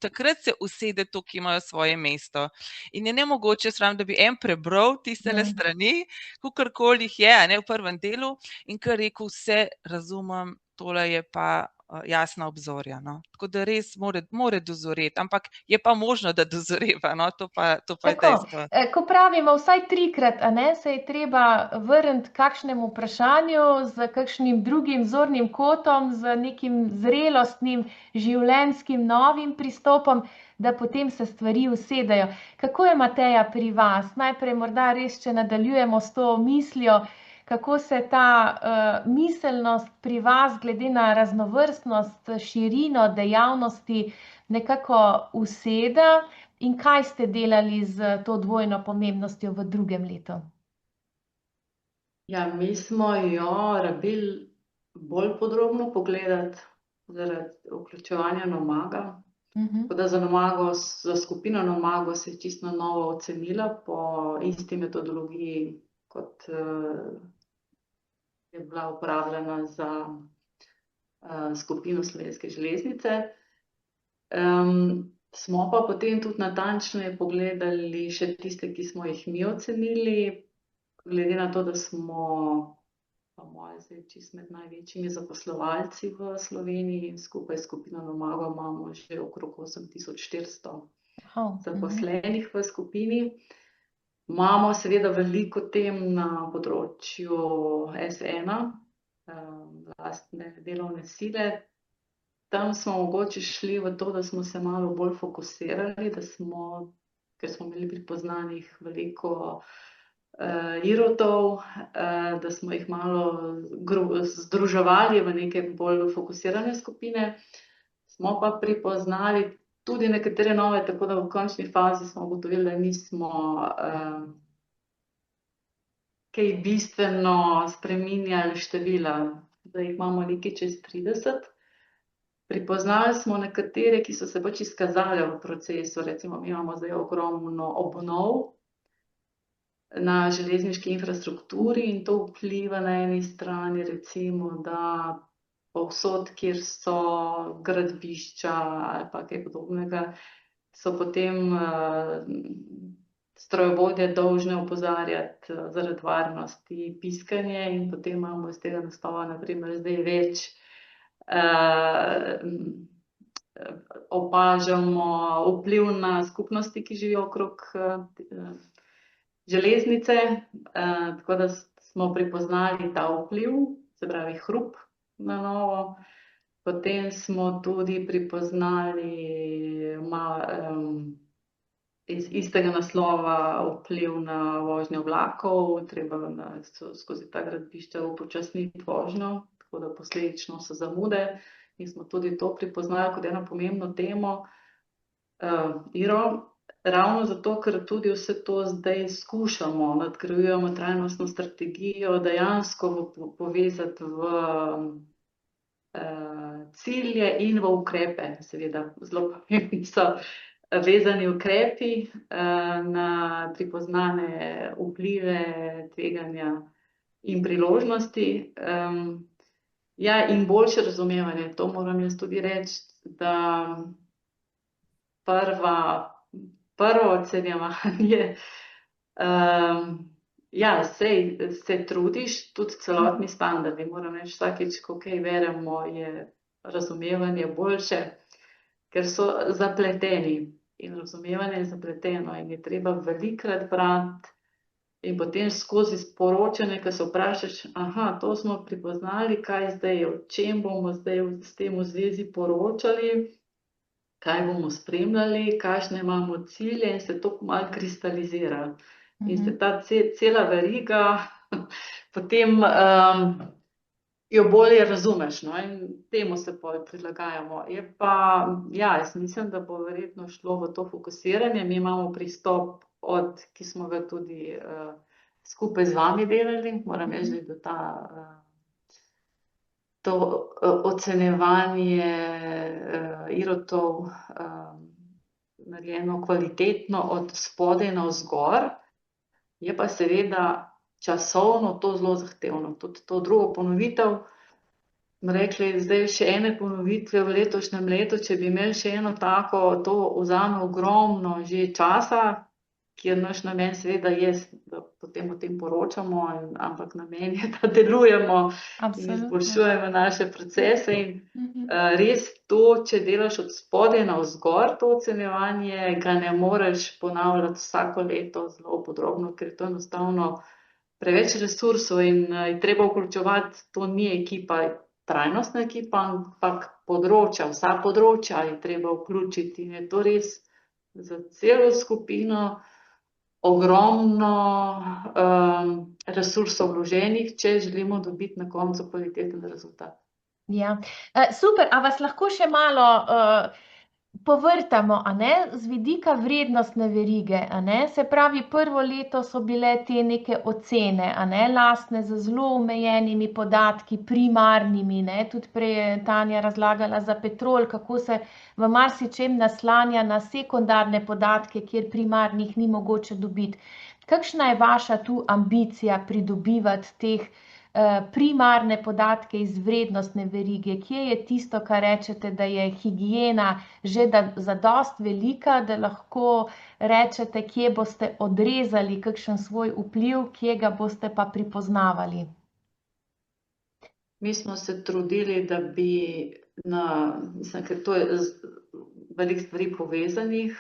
takrat se usede to, ki imajo svoje mesto. In je nemogoče, da bi en prebral tistele strani, kakorkoli jih je, a ne, v prvem delu, in kar rekel, vse razumem, tole je pa jasna obzorja, no. Tako da res more dozoreti, ampak je pa možno, da dozoreva, no, to pa je Tako, dejstvo. ko pravimo vsaj 3-krat, a ne, se je treba vrniti kakšnemu vprašanju z kakšnim drugim zornim kotom, z nekim zrelostnim, življenjskim novim pristopom, da potem se stvari usedejo. Kako je, Mateja, pri vas? Najprej morda res, če nadaljujemo s to mislijo, kako se ta miselnost pri vas glede na raznovrstnost, širino dejavnosti nekako useda in kaj ste delali z to dvojno pomembnostjo v drugem letu? Ja, mi smo jo rabili bolj podrobno pogledati zaradi vključevanja Nomaga. Tako da za skupino Nomago se je čisto na novo ocenila po isti metodologiji, kot je bila uporabljena za skupino Slovenske železnice. Smo pa potem tudi natančneje pogledali še tiste, ki smo jih mi ocenili, glede na to, da smo, po moje, zdaj čisto med največjimi zaposlovalci v Sloveniji, skupaj s skupino Nomago imamo že okrog 8400 zaposlenih v skupini. Imamo seveda veliko tem na področju S1, lastne delovne sile. Tam smo mogoče šli v to, da smo se malo bolj fokusirali, ker smo imeli pripoznanih veliko Irotov, da smo jih malo združevali v neke bolj fokusirane skupine. Smo pa pripoznali tudi nekatere nove, tako da v končni fazi smo ugotovili, da nismo kaj bistveno spreminjali števila, da jih imamo nekaj čez 30. Pripoznali smo nekatere, ki so se pač izkazali v procesu, recimo mi imamo zdaj ogromno obnov na železniški infrastrukturi in to vpliva na eni strani, recimo, da povsod, kjer so gradbišča ali pa kaj podobnega, so potem strojovodje dolžne opozarjati zaradi varnosti piskanje in potem imamo iz tega naslova na primer zdaj več opažamo vpliv na skupnosti, ki živijo okrog železnice, tako da smo pripoznali ta vpliv, se pravi hrup na novo. Potem smo tudi pripoznali iz istega naslova vpliv na vožnjo vlakov, treba skozi ta gradbišča upočasniti vožnjo, tako da posledično so zamude. In smo tudi to pripoznali kot eno pomembno temo Iro, ravno zato, ker tudi vse to zdaj skušamo, nadgrajujemo trajnostno strategijo, dejansko povezati v cilje in v ukrepe, seveda zelo pomembni so vezani ukrepi na pripoznane vplive, tveganja in priložnosti. Ja, in boljše razumevanje, to moram jaz tudi reči, da prvo ocenjevanje, ja, se trudiš, tudi celotni standardi, moram reči, vsakič, ko kaj beremo, je razumevanje boljše, ker so zapleteni in razumevanje je zapleteno in je treba velikokrat brati in potem skozi sporočanje, ko se vprašaš, to smo pripoznali, kaj zdaj, o čem bomo zdaj s tem v zvezi poročali. kaj bomo spremljali, kakšne imamo cilje in se to malo kristalizira. In se ta cela veriga potem jo bolje razumeš, no, in temu se pol prilagajamo. Je pa, ja, jaz mislim, da bo verjetno šlo v to fokusiranje. Mi imamo pristop ki smo ga tudi skupaj z vami delali, moram reči, da to ocenjevanje IROT-ov narejeno kvalitetno od spodaj navzgor, je pa seveda časovno to zelo zahtevno. Tudi to drugo ponovitev, smo rekli, zdaj še ene ponovitve v letošnjem letu, če bi imeli še eno tako, to vzame ogromno že časa, kjer naš namen seveda je, da potem o tem poročamo, ampak namen je, da delujemo in izboljšujemo naše procese. In res to, če delaš od spodaj navzgor, to ocenjevanje, ga ne moreš ponavljati vsako leto zelo podrobno, ker je to enostavno preveč resursov in je treba vključevati, to ni ekipa, trajnostna ekipa, ampak področja, vsa področja je treba vključiti in je to res za celo skupino ogromno resursov vloženih, če želimo dobiti na koncu kvaliteten rezultat. Ja, super, a vas lahko še malo povrtamo, a ne, z vidika vrednostne verige, a ne, se pravi, prvo leto so bile te neke ocene, a ne, lastne z zelo omejenimi podatki, primarnimi, ne, tudi prej je Tanja razlagala za Petrol, kako se v marsičem naslanja na sekundarne podatke, kjer primarnih ni mogoče dobiti. Kakšna je vaša tu ambicija pridobivati teh primarne podatke iz vrednostne verige? Kje je tisto, kar rečete, da je higiena že zadosti velika, da lahko rečete, kje boste odrezali kakšen svoj vpliv, kje ga boste pa pripoznavali? Mi smo se trudili, da bi mislim, ker to je veliko stvari povezanih,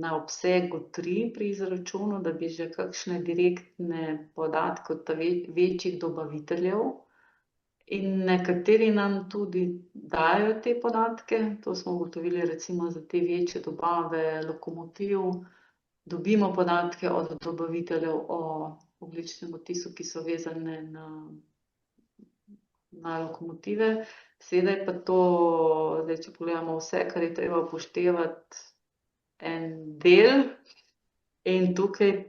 na obsegu 3 pri izračunu, da bi že kakšne direktne podatke od večjih dobaviteljev, in nekateri nam tudi dajo te podatke. To smo ugotovili recimo za te večje dobave lokomotiv, dobimo podatke od dobaviteljev o ogljičnem odtisu, ki so vezane na lokomotive. Sedaj pa to, zdaj, če pogledamo vse, kar je treba upoštevati, en del, in tukaj,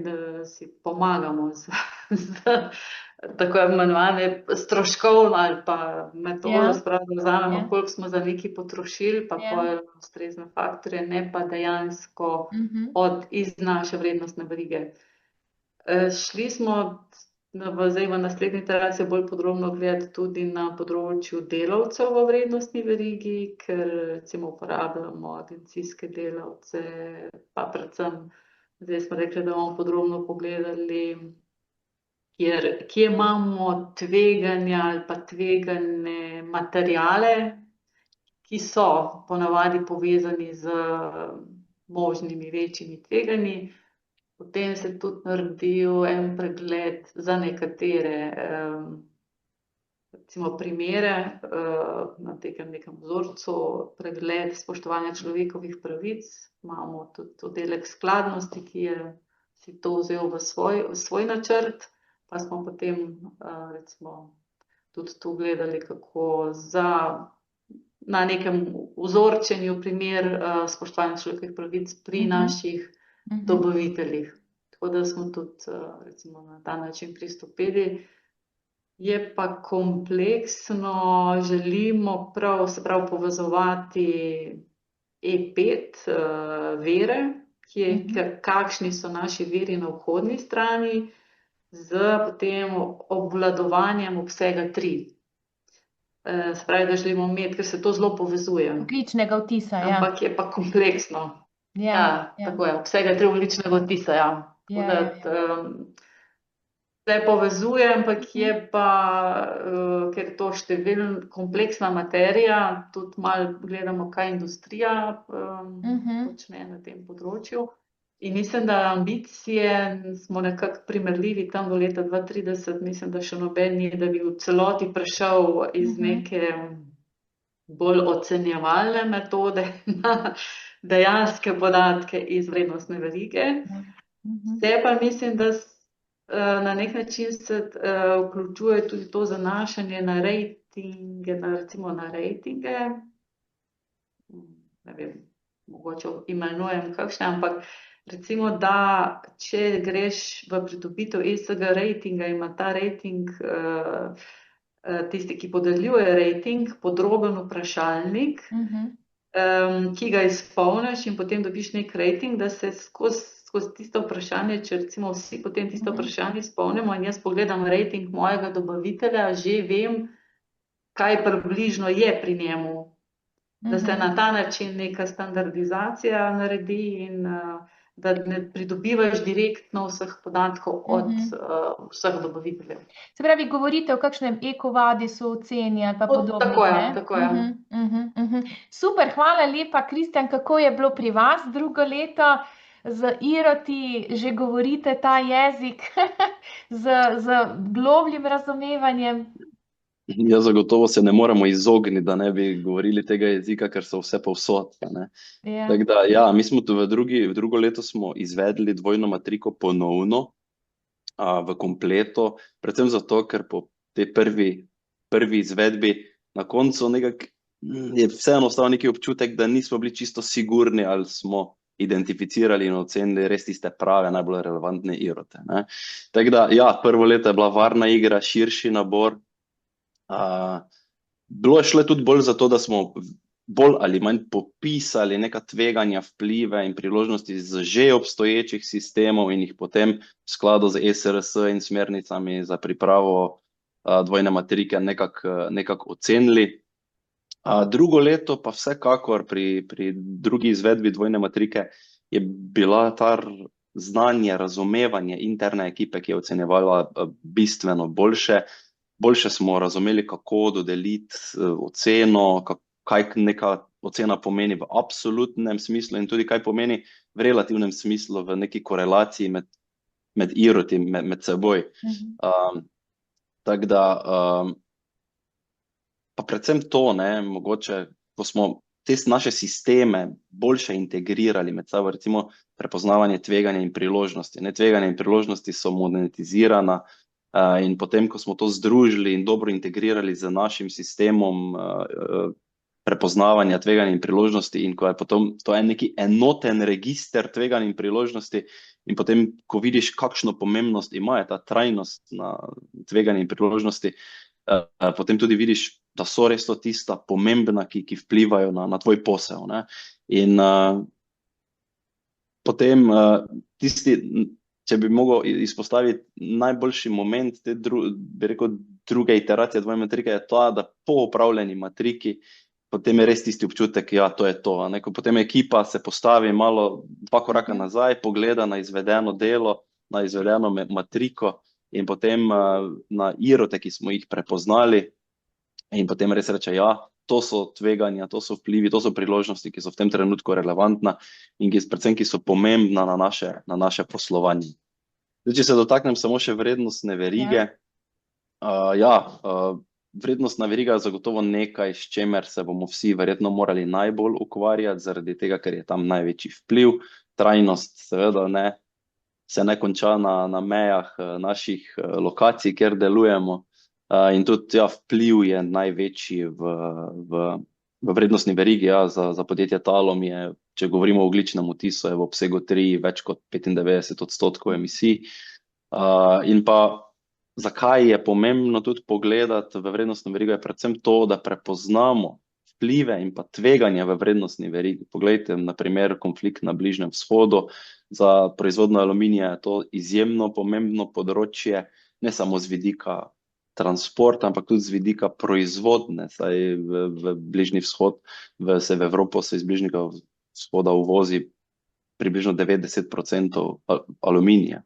da si pomagamo z tako imenovane stroškovno ali pa metodo, vzamemo, koliko smo za nekaj potrošili, pa pol ustrezne faktorje, ne pa dejansko iz naše vrednostne verige. Šli smo zdaj v naslednji iteraciji bolj podrobno gledati tudi na področju delavcev v vrednostni verigi, ker recimo uporabljamo agencijske delavce, pa predvsem, zdaj smo rekli, da bomo podrobno pogledali, kje imamo tveganja ali pa tvegane materiale, ki so ponavadi povezani z možnimi večjimi tveganji. Potem se je tudi naredil en pregled za nekatere recimo primere na nekem vzorcu, pregled spoštovanja človekovih pravic. Imamo tudi oddelek skladnosti, ki je si to vzel v svoj načrt, pa smo potem recimo tudi tu gledali, kako na nekem vzorčenju primer spoštovanja človekovih pravic pri naših dobaviteljih. Tako da smo tudi recimo na ta način pristopili. Je pa kompleksno, želimo se pravi povezovati E5 vire, kakšni so naši viri na vhodni strani, z potem obvladovanjem obsega 3. Se pravi, da želimo imeti, ker se to zelo povezuje. Ogljičnega odtisa, ja. Ampak je pa kompleksno. Tako je, obsega 3 ogljičnega odtisa, ja. Se povezuje, ampak je pa, ker je to kompleksna materija, tudi malo gledamo, kaj industrija počne na tem področju. In mislim, da ambicije smo nekako primerljivi tam do leta 2030, mislim, da še noben ni, da bi v celoti prešel iz neke bolj ocenjevalne metode na dejanske podatke iz vrednostne verige. Vse pa mislim, da na nek način se vključuje tudi to zanašanje na rejtinge, recimo na rejtinge. Ne vem, mogoče imenujem kakšne, ampak recimo, da če greš v pridobitev ESG rejtinga, ima ta rejting, tisti, ki podeljuje rejting, podroben vprašalnik, ki ga izpolniš in potem dobiš nek rejting, da se skozi tisto vprašanje, če recimo vsi potem tisto vprašanje izpolnimo in jaz pogledam rejting mojega dobavitelja, že vem, kaj približno je pri njemu. Da se na ta način neka standardizacija naredi in da ne pridobivaš direktno vseh podatkov od vseh dobaviteljev. Se pravi, govorite o kakšnem ekovadisu, oceni ali pa podobno. Tako je. Super, hvala lepa, Kristjan, kako je bilo pri vas drugo leto? Z Iroti že govorite ta jezik z globljim razumevanjem? Ja, zagotovo se ne moremo izogniti, da ne bi govorili tega jezika, ker so vse povsod. Tako da, ja, mi smo tu v drugo leto smo izvedli dvojno matriko ponovno v kompletu, predvsem zato, ker po tej prvi izvedbi na koncu nekako je vseeno ostal neki občutek, da nismo bili čisto sigurni, ali smo identificirali in ocenili res tiste prave, najbolj relevantne Irote. Tako da, ja, prvo leto je bila varna igra, širši nabor. Bilo je šlo tudi bolj zato, da smo bolj ali manj popisali neka tveganja, vplive in priložnosti z že obstoječih sistemov in jih potem v skladu z ESRS in smernicami za pripravo dvojne matrike nekako ocenili. Drugo leto pa vsekakor pri drugi izvedbi dvojne matrike je bila ta znanje, razumevanje interne ekipe, ki je ocenjevala bistveno boljše. Boljše smo razumeli, kako dodeliti oceno, kaj neka ocena pomeni v absolutnem smislu in tudi kaj pomeni v relativnem smislu, v neki korelaciji med Iroti, med seboj. Tako da, pa predvsem to, mogoče, ko smo te naše sisteme boljše integrirali med sabo, recimo prepoznavanje tveganja in priložnosti. Tveganja in priložnosti so monetizirana, in potem, ko smo to združili in dobro integrirali z našim sistemom prepoznavanja tveganja in priložnosti in ko je potem to neki enoten register tveganja in priložnosti in potem, ko vidiš, kakšno pomembnost ima ta trajnost na tveganje in priložnosti, potem tudi vidiš, da so res to tista pomembna, ki vplivajo na tvoj posel. In potem tisti, če bi mogel izpostaviti najboljši moment te druge iteracije dvojne matrike, je to, da po opravljeni matriki potem je res tisti občutek, ja, to je to. Ko potem ekipa se postavi malo 2 koraka nazaj, pogleda na izvedeno delo, na izvedeno matriko in potem na Irote, ki smo jih prepoznali in potem res reče, ja, to so tveganja, to so vplivi, to so priložnosti, ki so v tem trenutku relevantna in predvsem, ki so pomembna na naše poslovanje. Zdaj, če se dotaknem samo še vrednostne verige, vrednostna veriga je zagotovo nekaj, s čemer se bomo vsi verjetno morali najbolj ukvarjati, zaradi tega, ker je tam največji vpliv. Trajnost seveda se ne konča na mejah naših lokacij, kjer delujemo. In tudi vpliv je največji v vrednostni verigi. Za podjetje Talum je, če govorimo o ogljičnem odtisu, je v obsegu 3 več kot 95% emisij. In pa zakaj je pomembno tudi pogledati v vrednostno verigo, je predvsem to, da prepoznamo vplive in pa tveganja v vrednostni verigi. Poglejte, na primer, konflikt na Bližnjem vzhodu. Za proizvodnjo aluminija je to izjemno pomembno področje, ne samo z vidika transporta, ampak tudi z vidika proizvodne, saj v Bližnji vzhod, v Evropo se iz Bližnjega vzhoda uvozi približno 90% aluminija.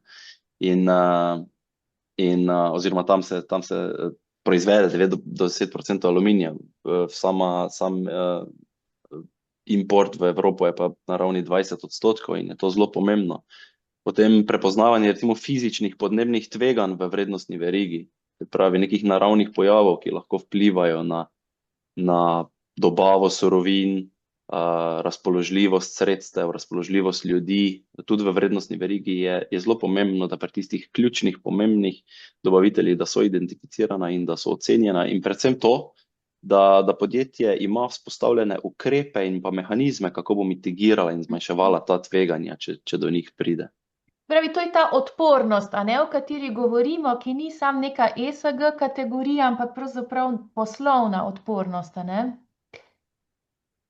Oziroma tam se proizvede 90% aluminija. Sam import v Evropo je pa na ravni 20% in je to zelo pomembno. Potem prepoznavanje recimo fizičnih podnebnih tveganj v vrednostni verigi, se pravi nekih naravnih pojavov, ki lahko vplivajo na dobavo surovin, razpoložljivost sredstev, razpoložljivost ljudi, tudi v vrednostni verigi je zelo pomembno, da pri tistih ključnih, pomembnih dobaviteljih, da so identificirana in da so ocenjena, in predvsem to, da podjetje ima vzpostavljene ukrepe in pa mehanizme, kako bo mitigirala in zmanjševala ta tveganja, če do njih pride. Pravi, to je ta odpornost, a ne, o kateri govorimo, ki ni samo neka ESG kategorija, ampak pravzaprav poslovna odpornost, a ne?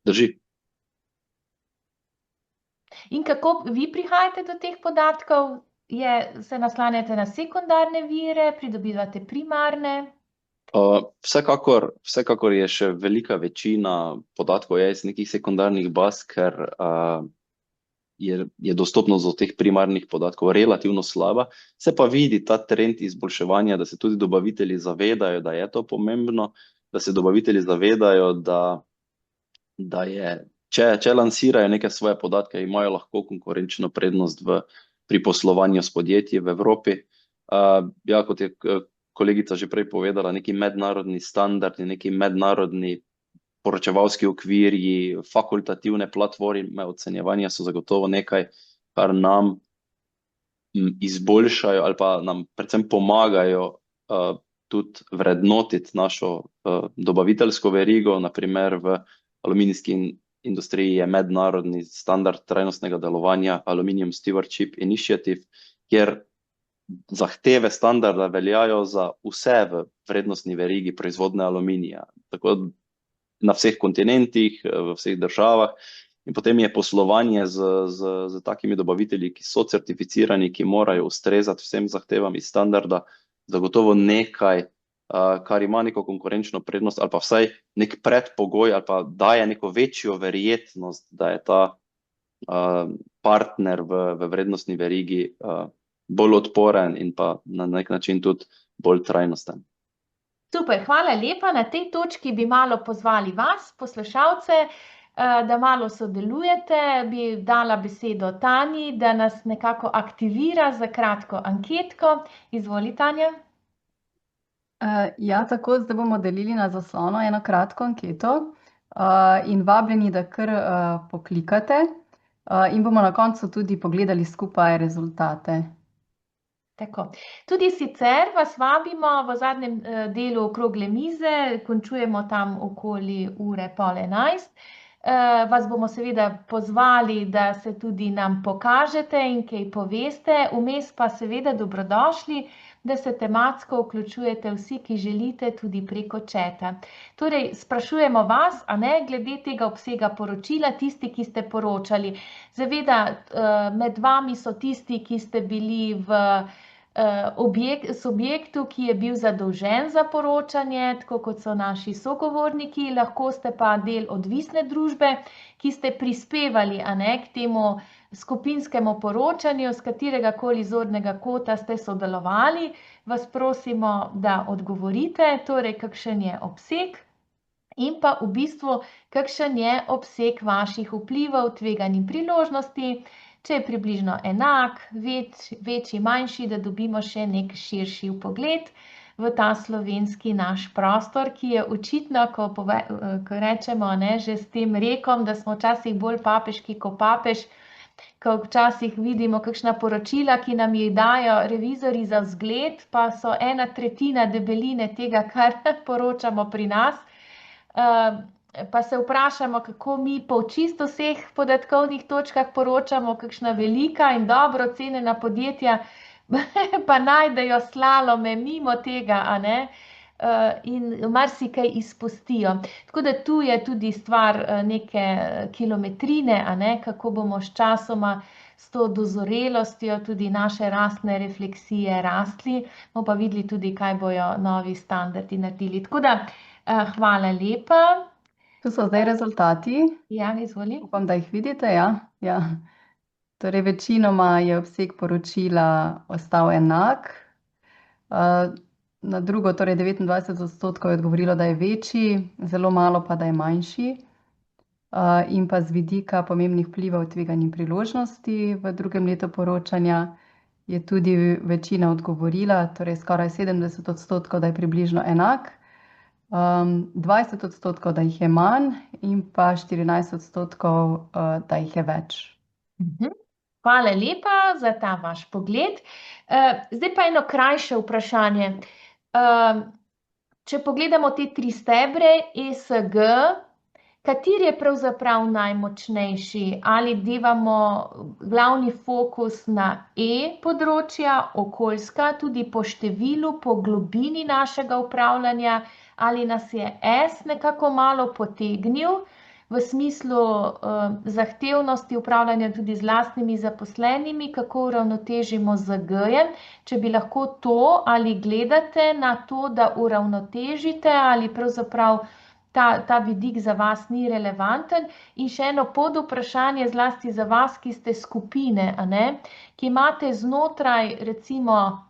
Drži. In kako vi prihajate do teh podatkov? Se naslanjate na sekundarne vire, pridobivate primarne? Vsekakor je še velika večina podatkov iz nekih sekundarnih baz, ker je dostopnost do teh primarnih podatkov relativno slaba. Se pa vidi ta trend izboljševanja, da se tudi dobavitelji zavedajo, da je to pomembno, da se dobavitelji zavedajo, da je, če lansirajo neke svoje podatke, imajo lahko konkurenčno prednost pri poslovanju s podjetji v Evropi. Ja, kot je kolegica že prej povedala, neki mednarodni standardi, neki mednarodni poročevalski okvirji, fakultativne platforme ocenjevanja so zagotovo nekaj, kar nam izboljšajo ali pa nam predvsem pomagajo tudi vrednotiti našo dobaviteljsko verigo. Naprimer v aluminijski industriji je mednarodni standard trajnostnega delovanja Aluminium Stewardship Initiative, kjer zahteve standarda veljajo za vse v vrednostni verigi proizvodnje aluminija, tako na vseh kontinentih, v vseh državah. In potem je poslovanje z takimi dobavitelji, ki so certificirani, ki morajo ustrezati vsem zahtevam iz standarda, zagotovo nekaj, kar ima neko konkurenčno prednost ali pa vsaj nek predpogoj ali pa daje neko večjo verjetnost, da je ta partner v vrednostni verigi bolj odporen in pa na nek način tudi bolj trajnosten. Super, hvala lepa. Na tej točki bi malo pozvali vas, poslušalce, da malo sodelujete. Bi dala besedo Tanji, da nas nekako aktivira za kratko anketko. Izvoli, Tanja. Ja, tako, zdaj bomo delili na zaslonu eno kratko anketo in vabljeni, da kar poklikate in bomo na koncu tudi pogledali skupaj rezultate. Tako. Tudi sicer vas vabimo v zadnjem delu okrogle mize, končujemo tam okoli 10:30. Vas bomo seveda pozvali, da se tudi nam pokažete in kaj poveste, vmes pa seveda dobrodošli, da se tematsko vključujete vsi, ki želite, tudi preko četa. Torej, sprašujemo vas, a ne, glede tega obsega poročila, tisti, ki ste poročali. Seveda, med vami so tisti, ki ste bili v subjektu, ki je bil zadolžen za poročanje, tako kot so naši sogovorniki, lahko ste pa del odvisne družbe, ki ste prispevali, a ne, k temu skupinskemu poročanju, z katerega koli zornega kota ste sodelovali. Vas prosimo, da odgovorite, torej kakšen je obseg in pa v bistvu kakšen je obseg vaših vplivov, tveganj in priložnosti, če je približno enak, večji, manjši, da dobimo še nek širši vpogled v ta slovenski naš prostor, ki je očitno, ko rečemo, ne, že s tem rekom, da smo včasih bolj papeški kot papež, ko včasih vidimo kakšna poročila, ki nam jih dajo revizorji za vzgled, pa so 1/3 debeline tega, kar poročamo pri nas. Pa se vprašamo, kako mi po čisto vseh podatkovnih točkah poročamo, kakšna velika in dobro cenjena podjetja pa najdejo slalome mimo tega, a ne, in marsikaj izpustijo. Tako da tu je tudi stvar neke kilometrine, a ne, kako bomo sčasoma s to dozorelostjo tudi naše rastne refleksije rastli, bomo pa videli tudi, kaj bojo novi standardi naredili. Tako da hvala lepa. Tu so zdaj rezultati. Ja, izvoli. Upam, da jih vidite, ja. Ja. Torej, večinoma je obseg poročila ostal enak. Na drugo, torej 29% je odgovorilo, da je večji, zelo malo pa, da je manjši. In pa z vidika pomembnih vplivov, tveganj in priložnosti v drugem letu poročanja je tudi večina odgovorila, torej skoraj 70%, da je približno enak. 20%, da jih je manj, in pa 14%, da jih je več. Hvala lepa za ta vaš pogled. Zdaj pa eno krajše vprašanje. Če pogledamo te 3 stebre ESG, kateri je pravzaprav najmočnejši? Ali devamo glavni fokus na področja, okoljska, tudi po številu, po globini našega upravljanja, ali nas je S nekako malo potegnil v smislu zahtevnosti upravljanja tudi z lastnimi zaposlenimi, kako uravnotežimo z G-jem, če bi lahko to, ali gledate na to, da uravnotežite, ali pravzaprav ta vidik za vas ni relevanten. In še eno podvprašanje zlasti za vas, ki ste skupine, ki imate znotraj recimo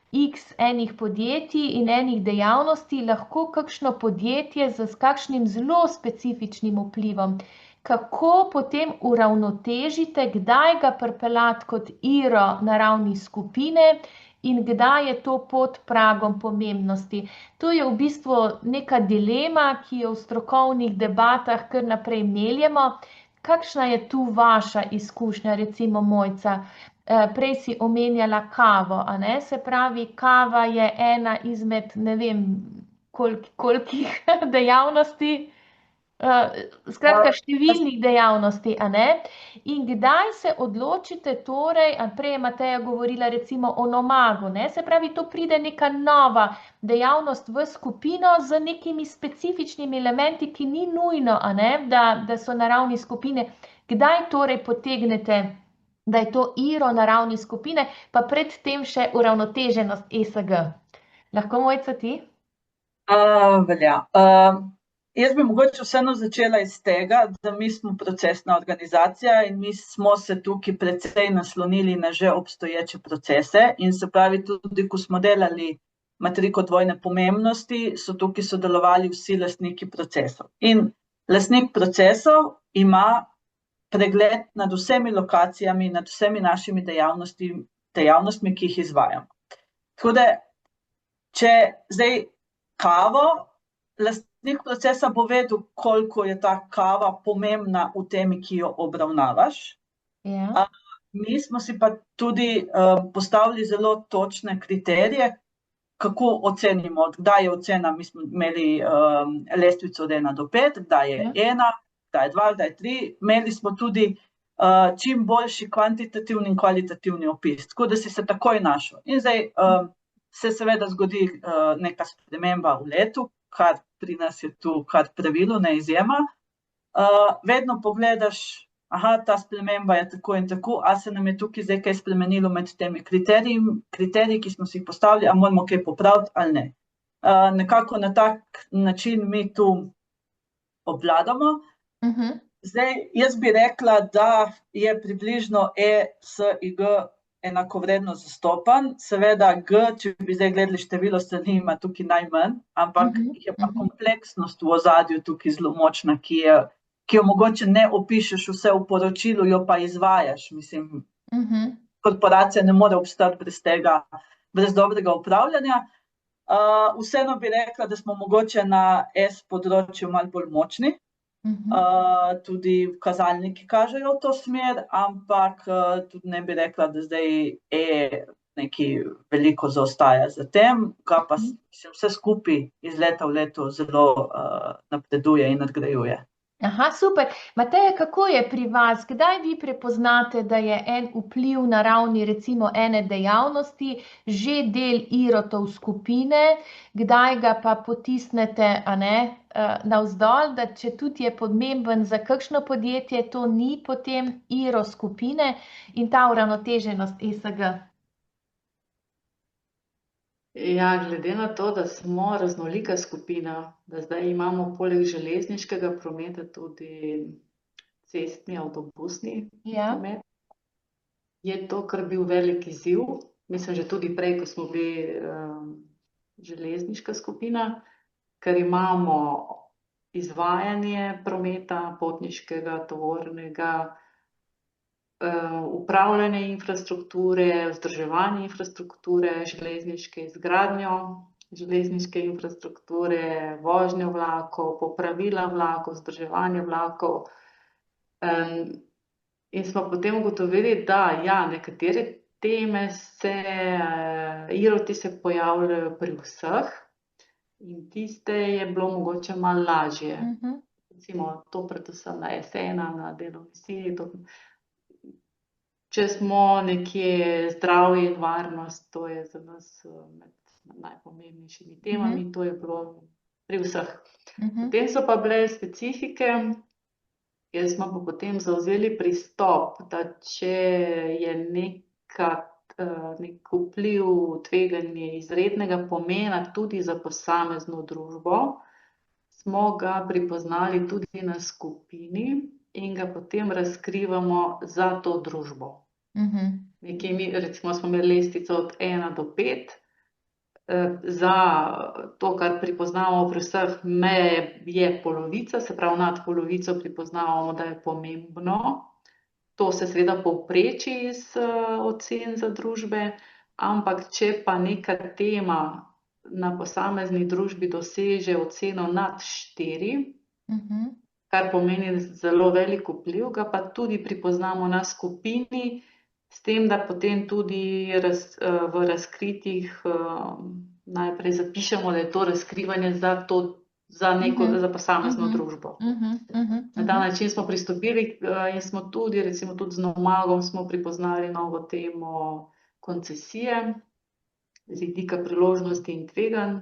X enih podjetij in enih dejavnosti, lahko kakšno podjetje z kakšnim zelo specifičnim vplivom. Kako potem uravnotežite, kdaj ga pripeljati kot IRO na ravni skupine in kdaj je to pod pragom pomembnosti? To je v bistvu neka dilema, ki jo v strokovnih debatah kar naprej meljemo. Kakšna je tu vaša izkušnja, recimo Mojca? Prej si omenjala kavo, se pravi, kava je ena izmed, ne vem, kolikih dejavnosti, skratka številnih dejavnosti, In kdaj se odločite torej, prej je Mateja govorila recimo o Nomagu, se pravi, to pride neka nova dejavnost v skupino z nekimi specifičnimi elementi, ki ni nujno, da so na ravni skupine. Kdaj torej potegnete, da je to IRO na ravni skupine, pa predtem še uravnoteženost ESG? Lahko Mojca ti? Velja. Jaz bi mogoče vseeno začela iz tega, da mi smo procesna organizacija in mi smo se tukaj precej naslonili na že obstoječe procese in se pravi tudi, ko smo delali matriko dvojne pomembnosti, so tukaj sodelovali vsi lastniki procesov. In lastnik procesov ima pregled nad vsemi lokacijami, nad vsemi našimi dejavnostmi, ki jih izvajamo. Tako da, če zdaj kavo, lastnik procesa bo vedel, koliko je ta kava pomembna v temi, ki jo obravnavaš. Ja. Mi smo si pa tudi postavili zelo točne kriterije, kako ocenimo, kdaj je ocena, mi smo imeli lestvico od 1 do 5, kdaj je 1, kdaj je 2, kdaj je 3. Imeli smo tudi čim boljši kvantitativni in kvalitativni opis, tako da si se takoj našel. In zdaj se seveda zgodi neka sprememba v letu, kar pri nas je tu kar pravilo, ne izjema. Vedno pogledaš, ta sprememba je tako in tako, a se nam je tukaj zdaj kaj spremenilo med temi kriteriji, ki smo si jih postavili, a moramo kaj popraviti ali ne. Nekako na tak način mi tu obvladamo. Zdaj, jaz bi rekla, da je približno E, S in G enakovredno zastopan. Seveda G, če bi zdaj gledali število strani, ima tukaj najmanj, ampak je pa kompleksnost v ozadju tukaj zelo močna, ki jo mogoče ne opišeš vse v poročilu, jo pa izvajaš. Mislim, korporacija ne more obstati brez tega, brez dobrega upravljanja. Vseeno bi rekla, da smo mogoče na S področju malo bolj močni. Tudi kazalniki kažejo v to smer, ampak tudi ne bi rekla, da zdaj nekaj veliko zaostaja za tem, ga pa vse skupaj iz leta v leto zelo napreduje in nadgrajuje. Super. Mateja, kako je pri vas? Kdaj vi prepoznate, da je en vpliv na ravni recimo ene dejavnosti že del IRO-tov skupine, kdaj ga pa potisnete navzdol, da če tudi je pomemben za kakšno podjetje, to ni potem IRO skupine in ta uravnoteženost ESG? Ja, glede na to, da smo raznolika skupina, da zdaj imamo poleg železniškega prometa tudi cestni, avtobusni promet, je to kar bil velik izziv. Mislim, že tudi prej, ko smo bili železniška skupina, ker imamo izvajanje prometa, potniškega, tovornega, upravljanje infrastrukture, vzdrževanje infrastrukture, železniške izgradnjo, železniške infrastrukture, vožnjo vlakov, popravila vlakov, vzdrževanje vlakov. In smo potem ugotovili, da ja, nekatere teme IROT-i se pojavljajo pri vseh in tiste je bilo mogoče malo lažje. Recimo to predvsem na S1, na delovni sili. Če smo nekje zdravje in varnost, to je za nas med najpomembnejšimi temami, to je bilo pri vseh. Potem so pa bile specifike, kjer smo pa potem zavzeli pristop, da če je nek vpliv, tveganje izrednega pomena tudi za posamezno družbo, smo ga prepoznali tudi na skupini in ga potem razkrivamo za to družbo. Recimo smo imeli lestvico od 1 do 5. Za to, kar pripoznavamo pri vseh, meje je polovica, se pravi nad polovico pripoznavamo, da je pomembno. To se seveda povpreči iz ocen za družbe, ampak če pa neka tema na posamezni družbi doseže oceno nad 4, kar pomeni zelo velik vpliv, ga pa tudi pripoznamo na skupini, s tem, da potem tudi v razkritjih najprej zapišemo, da je to razkrivanje za posamezno družbo. Na ta način smo pristopili in smo tudi, recimo tudi z Nomagom smo pripoznali novo temo koncesije, z vidika priložnosti in tveganj.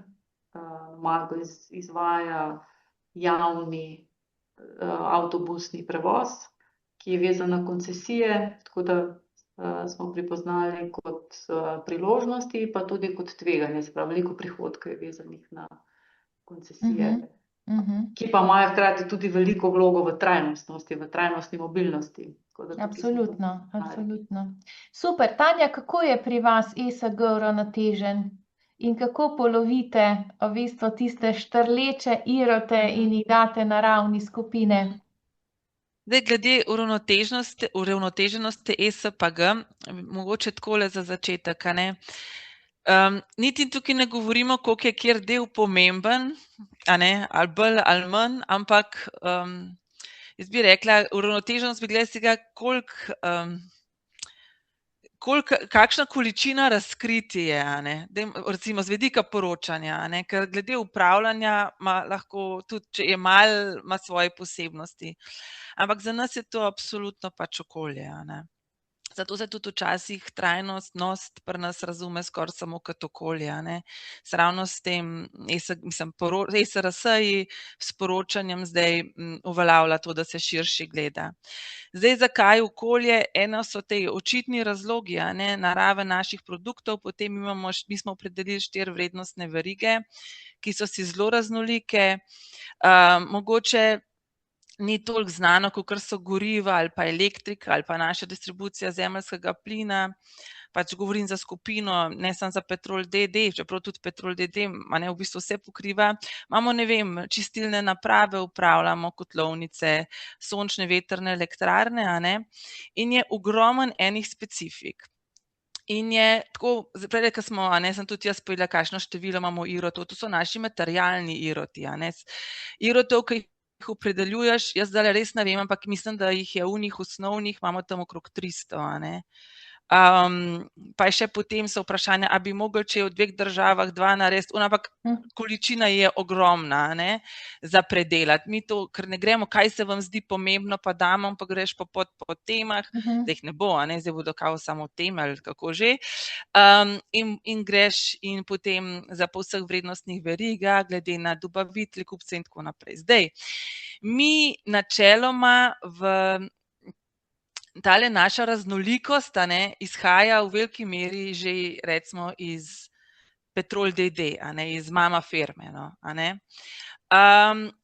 Nomago izvaja javni avtobusni prevoz, ki je vezan na koncesije, tako da smo pripoznali kot priložnosti, pa tudi kot tveganje, se pravi, veliko prihodkov je vezanih na koncesije, ki pa imajo hkrati tudi veliko vlogo v trajnostnosti, v trajnostni mobilnosti. Absolutno. Super, Tanja, kako je pri vas ESG uravnotežen in kako polovite v bistvu tiste štrleče IROT-e in jih date na ravni skupine? Zdaj, glede uravnoteženosti ESPG, mogoče takole za začetek, a ne. Niti tukaj ne govorimo, koliko je kjer del pomemben, a ne, ali bolj ali manj, ampak jaz bi rekla, uravnoteženost bi gledala tega, kakšna količina razkritij je, a ne, recimo z vidika poročanja, a ne, ker glede upravljanja ima lahko tudi, če je malo, ima svoje posebnosti. Ampak za nas je to absolutno pač okolje, a ne. Zato se tudi včasih trajnostnost pri nas razume skoraj samo kot okolje, a ne. Ravno s tem ESRS-ji, s poročanjem zdaj uveljavlja to, da se širše gleda. Zdaj, zakaj okolje? Eno so te očitni razlogi, a ne, narave naših produktov, potem mi smo opredelili 4 vrednostne verige, ki so si zelo raznolike, mogoče ni toliko znano, kakor so goriva ali pa elektrika ali pa naša distribucija zemeljskega plina, pač govorim za skupino, ne samo za Petrol d.d., čeprav tudi Petrol d.d. v bistvu vse pokriva. Imamo, ne vem, čistilne naprave, upravljamo kotlovnice, sončne, vetrne elektrarne, a ne, in je ogromen enih specifik. In je tako, prej, ko smo, a ne, sem tudi jaz povedala, kakšno število imamo IROT-ov, to so naši materialni IROT-i, a ne. IROT-ov, ki jih opredeljuješ, jaz zdaj res ne vem, ampak mislim, da jih je osnovnih, imamo tam okrog 300, a ne. Pa je še potem so vprašanja, a bi mogli, če je v 2 državah 2 narediti, ampak količina je ogromna, a ne, za predelati. Mi to, ker ne gremo, kaj se vam zdi pomembno, pa damo, pa greš po temah, da jih ne bo, a ne, zdaj bodo kao samo teme ali kako že. In greš in potem za po vseh vrednostnih verigah, glede na dobavitelje, kupce in tako naprej. Zdaj, mi načeloma tale naša raznolikost, a ne, izhaja v veliki meri že recimo iz Petrol d.d., a ne, iz mama firme, no, a ne,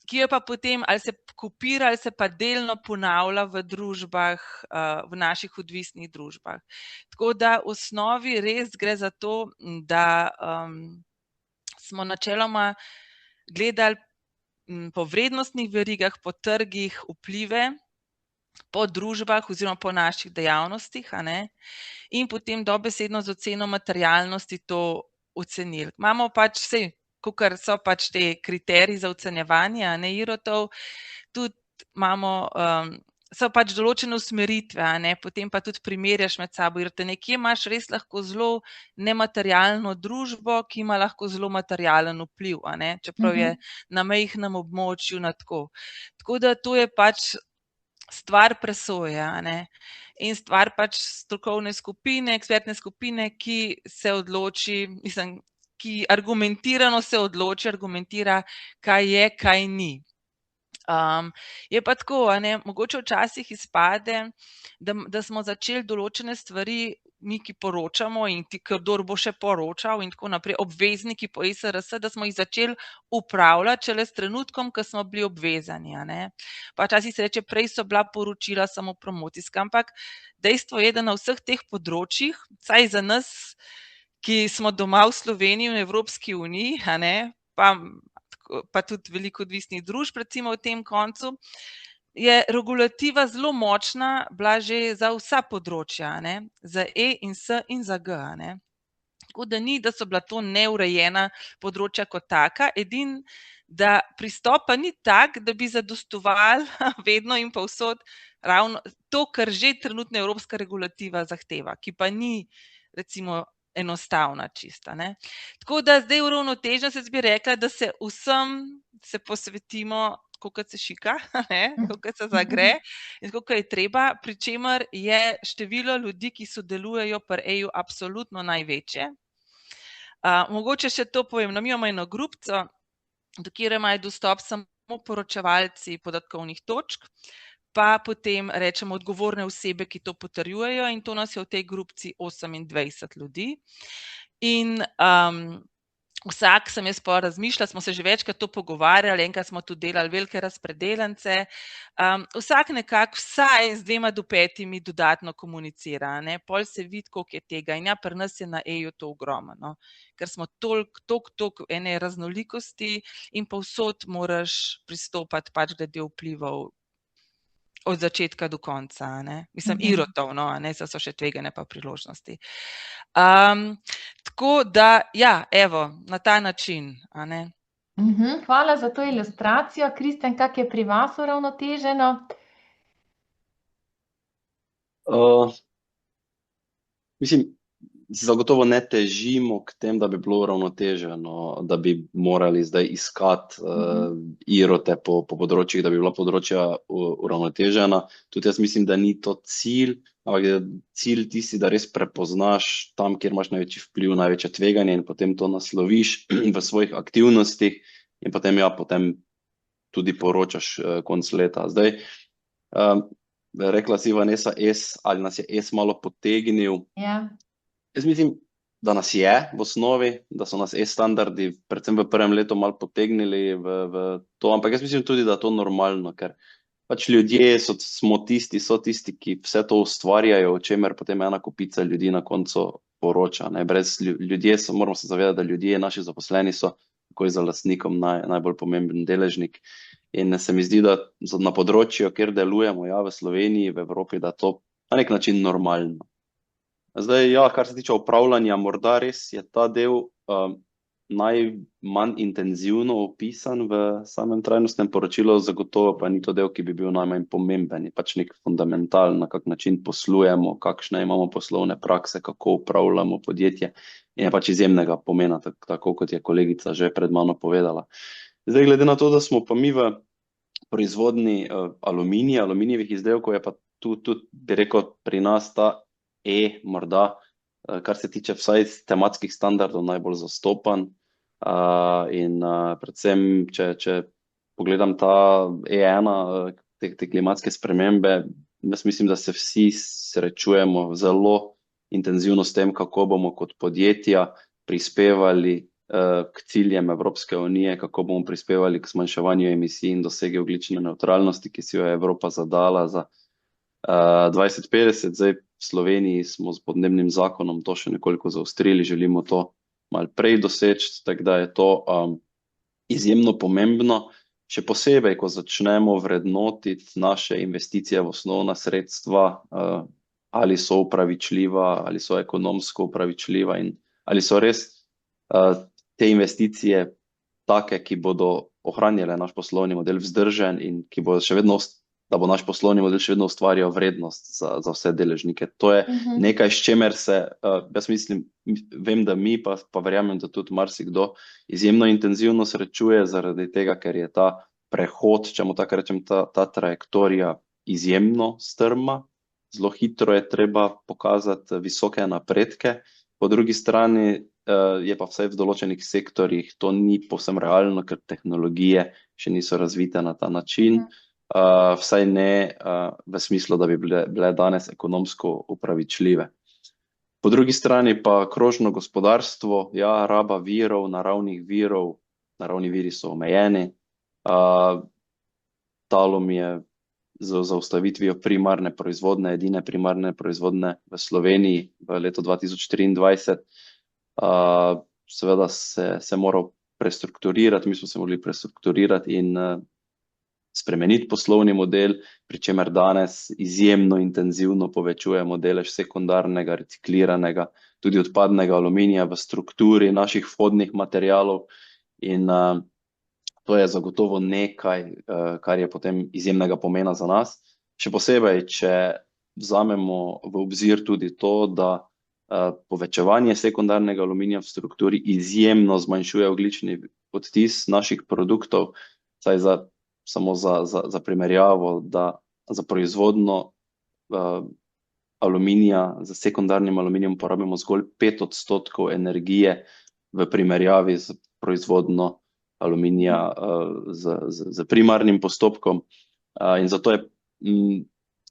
ki jo pa potem ali se kopira ali se pa delno ponavlja v družbah, v naših odvisnih družbah. Tako da v osnovi res gre za to, da smo načeloma gledali po vrednostnih verigah, po trgih vplive, po družbah oziroma po naših dejavnostih, a ne, in potem dobesedno z oceno materialnosti to ocenili. Imamo pač vse, kakor so pač te kriteriji za ocenjevanje, a ne, IROT-ov, tudi imamo, so pač določene usmeritve, a ne, potem pa tudi primerjaš med sabo, IROT-e, nekje imaš res lahko zelo nematerialno družbo, ki ima lahko zelo materialen vpliv, a ne, čeprav je na majhnem območju na tako. Tako da to je pač stvar presoje, a ne, in stvar pač strokovne skupine, ekspertne skupine, ki se odloči, mislim, ki argumentirano se odloči, argumentira, kaj je, kaj ni. Je pa tako, a ne, mogoče včasih izpade, da smo začeli določene stvari, mi, ki poročamo in kdor bo še poročal in tako naprej, obvezniki po ESRS, da smo jih začeli upravljati šele s trenutkom, ko smo bili obvezani, a ne. Pa včasih se reče, prej so bila poročila samo promocijska, ampak dejstvo je, da na vseh teh področjih, vsaj za nas, ki smo doma v Sloveniji in Evropski uniji, a ne, pa tudi veliko odvisnih družb, recimo v tem koncu, je regulativa zelo močna bila že za vsa področja, a ne, za E in S in za G, a ne. Tako da ni, da so bila to neurejena področja kot taka, edino, da pristop pa ni tak, da bi zadostovali vedno in povsod ravno to, kar že trenutna evropska regulativa zahteva, ki pa ni recimo enostavna čista, ne. Tako da zdaj uravnoteženost, jaz bi rekla, da se vsem se posvetimo, tako kot se šika, ne, tako kot se zagre in tako kot je treba, pri čemer je število ljudi, ki sodelujejo pri EU absolutno največje. Mogoče še to povem, no, mi imamo eno grupico, do katere imajo dostop samo poročevalci podatkovnih točk, pa potem rečemo odgovorne osebe, ki to potrjujejo, in to nas je v tej grupici 28 ljudi. In vsak, sem jaz pa razmišljala, smo se že večkrat to pogovarjali, enkrat smo tudi delali velike razpredelence, vsak nekako vsaj z 2 do 5 dodatno komunicira, ne, pol se vidi, koliko je tega, in ja, pri nas je na EU to ogromno, no, ker smo toliko ene raznolikosti in povsod moraš pristopati pač glede vplivov od začetka do konca, a ne, mislim, IROT-ov, no, a ne, so še tvegane pa priložnosti. Tako da, ja, evo, na ta način, a ne. Hvala za to ilustracijo. Kristjan, kako je pri vas uravnoteženo? Mislim, zagotovo ne težimo k tem, da bi bilo uravnoteženo, da bi morali zdaj iskati IROT-e po področjih, da bi bila področja uravnotežena. Tudi jaz mislim, da ni to cilj, ampak je cilj tisti, da res prepoznaš tam, kjer imaš največji vpliv, največje tveganje, in potem to nasloviš v svojih aktivnostih in potem, ja, potem tudi poročaš konec leta. Zdaj, rekla si, Vanessa, ali nas je malo potegnil. Ja. Jaz mislim, da nas je v osnovi, da so nas standardi predvsem v prvem letu malo potegnili v to, ampak jaz mislim tudi, da je to normalno, ker pač ljudje so tisti, ki vse to ustvarjajo, o čemer potem ena kupica ljudi na koncu poroča, ne. Brez moramo se zavedati, da ljudje, naši zaposleni so takoj za lastnikom najbolj pomemben deležnik, in se mi zdi, da na področju, kjer delujemo, ja, v Sloveniji, v Evropi, da je to na nek način normalno. Zdaj, ja, kar se tiče upravljanja, morda res je ta del najmanj intenzivno opisan v samem trajnostnem poročilu, zagotovo pa ni to del, ki bi bil najmanj pomemben, je pač nek fundamentalen, na kak način poslujemo, kakšne imamo poslovne prakse, kako upravljamo podjetje, in je pač izjemnega pomena, tako kot je kolegica že pred mano povedala. Zdaj, glede na to, da smo pa mi v proizvodnji aluminijevih izdelkov, je pa tudi, bi rekel, pri nas ta morda, kar se tiče vsaj tematskih standardov, najbolj zastopan, in predvsem, če pogledam ta E1, te klimatske spremembe, jaz mislim, da se vsi srečujemo zelo intenzivno s tem, kako bomo kot podjetja prispevali k ciljem Evropske unije, kako bomo prispevali k zmanjševanju emisij in dosegi ogljične nevtralnosti, ki si jo je Evropa zadala za 2050. Zdaj v Sloveniji smo s podnebnim zakonom to še nekoliko zaostrili, želimo to malo prej doseči, tako da je to izjemno pomembno, še posebej, ko začnemo vrednotiti naše investicije v osnovna sredstva, ali so upravičljiva, ali so ekonomsko upravičljiva in ali so res te investicije take, ki bodo ohranjale naš poslovni model vzdržen in ki bo še vedno, da bo naš poslovni model še vedno ustvarjal vrednost za vse deležnike. To je nekaj, s čemer se, jaz mislim, vem, da mi, pa verjamem, da tudi marsikdo izjemno intenzivno srečuje zaradi tega, ker je ta prehod, če mu tako rečem, ta trajektorija izjemno strma. Zelo hitro je treba pokazati visoke napredke. Po drugi strani je pa vsaj v določenih sektorjih to ni povsem realno, ker tehnologije še niso razvite na ta način. Vsaj ne v smislu, da bi bile danes ekonomsko upravičljive. Po drugi strani pa krožno gospodarstvo, ja, raba virov, naravnih virov, naravni viri so omejeni. Talom je z zaustavitvijo primarne proizvodne, edine primarne proizvodne v Sloveniji v letu 2023. Seveda se moral prestrukturirati, mi smo se morali prestrukturirati in spremeniti poslovni model, pri čemer danes izjemno intenzivno povečujemo delež sekundarnega, recikliranega, tudi odpadnega aluminija v strukturi naših vhodnih materialov in to je zagotovo nekaj, kar je potem izjemnega pomena za nas. Še posebej, če vzamemo v obzir tudi to, da povečevanje sekundarnega aluminija v strukturi izjemno zmanjšuje ogljični odtis naših produktov, saj samo za primerjavo, da za proizvodno aluminija, za sekundarnim aluminijem porabimo zgolj 5% energije v primerjavi z proizvodno aluminija z primarnim postopkom. In zato je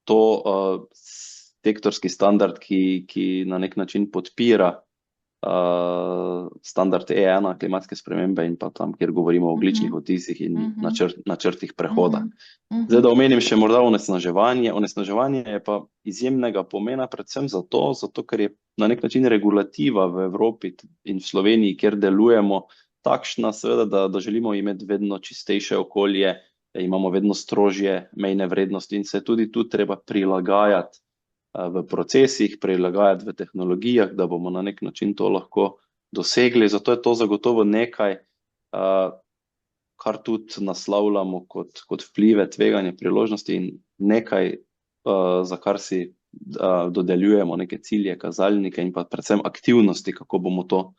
to sektorski standard, ki na nek način podpira standard E1, klimatske spremembe in pa tam, kjer govorimo o ogljičnih odtisih in načrtih prehoda. Zdaj, da omenim še morda onesnaževanje. Onesnaževanje je pa izjemnega pomena predvsem zato, ker je na nek način regulativa v Evropi in v Sloveniji, kjer delujemo, takšna seveda, da želimo imeti vedno čistejše okolje, da imamo vedno strožje mejne vrednosti in se tudi tu treba prilagajati v procesih, prilagajati v tehnologijah, da bomo na nek način to lahko dosegli. Zato je to zagotovo nekaj, kar tudi naslavljamo kot vplive, tveganje, priložnosti in nekaj, za kar si dodeljujemo neke cilje, kazalnike in pa predvsem aktivnosti, kako bomo to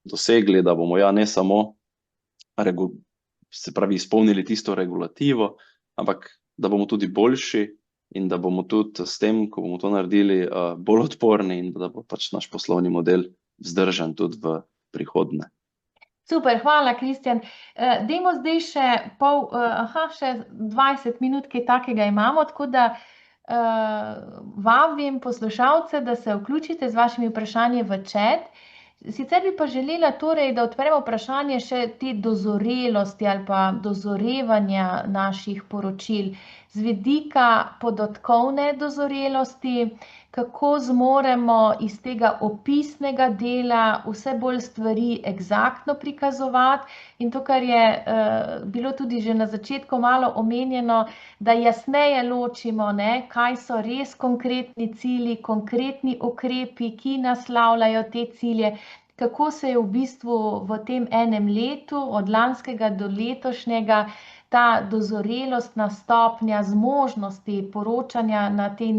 dosegli, da bomo ne samo se pravi izpolnili tisto regulativo, ampak da bomo tudi boljši in da bomo tudi s tem, ko bomo to naredili, bolj odporni in da bo pač naš poslovni model vzdržen tudi v prihodnje. Super, hvala, Kristjan. Dajmo zdaj še še 20 minut, kaj takega imamo, tako da vabim poslušalce, da se vključite z vašimi vprašanji v chat. Sicer bi pa želela torej, da odpremo vprašanje še te dozorelosti ali pa dozorevanja naših poročil z vidika podatkovne dozorelosti, kako zmoremo iz tega opisnega dela vse bolj stvari eksaktno prikazovati in to, kar je bilo tudi že na začetku malo omenjeno, da jasneje ločimo, kaj so res konkretni cilji, konkretni ukrepi, ki naslavljajo te cilje, kako se je v bistvu v tem enem letu, od lanskega do letošnjega, ta dozorelostna stopnja zmožnosti poročanja na tej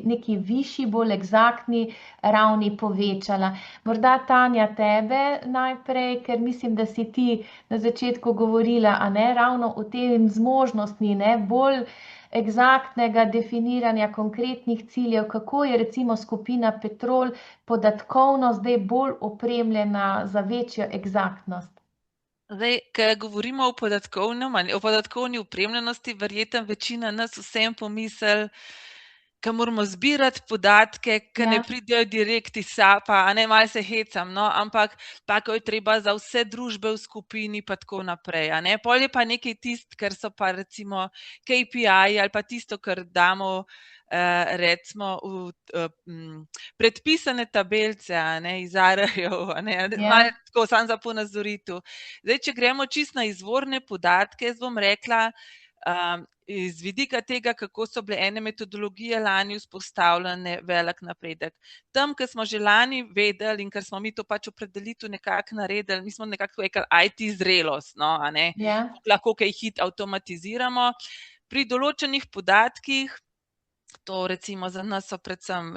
neki višji, bolj eksaktni ravni povečala. Morda, Tanja, tebe najprej, ker mislim, da si ti na začetku govorila, ravno o tem zmožnosti, bolj eksaktnega definiranja konkretnih ciljev, kako je recimo skupina Petrol podatkovno zdaj bolj opremljena za večjo eksaktnost. Zdaj, ko govorimo o podatkovni opremljenosti, verjetno večina nas vsem pomisli, ko moramo zbirati podatke, ki ne pridejo direkt iz SAP-a, malo se hecam, ampak tako je treba za vse družbe v skupini pa tako naprej. Pol je pa nekaj tisto, kar so pa recimo KPI ali pa tisto, kar damo recimo v predpisane tabelce iz AR-jev, tako samo za ponazoritev. Zdaj, če gremo čisto na izvorne podatke, jaz bom rekla, iz vidika tega, kako so bile ene metodologije lani vzpostavljene, velik napredek. Tam, ker smo že lani vedeli in ker smo mi to pač opredelitev nekako naredili, mi smo nekako rekli IT zrelost, no, a ne, lahko kaj hitro avtomatiziramo. Pri določenih podatkih, to recimo za nas so predvsem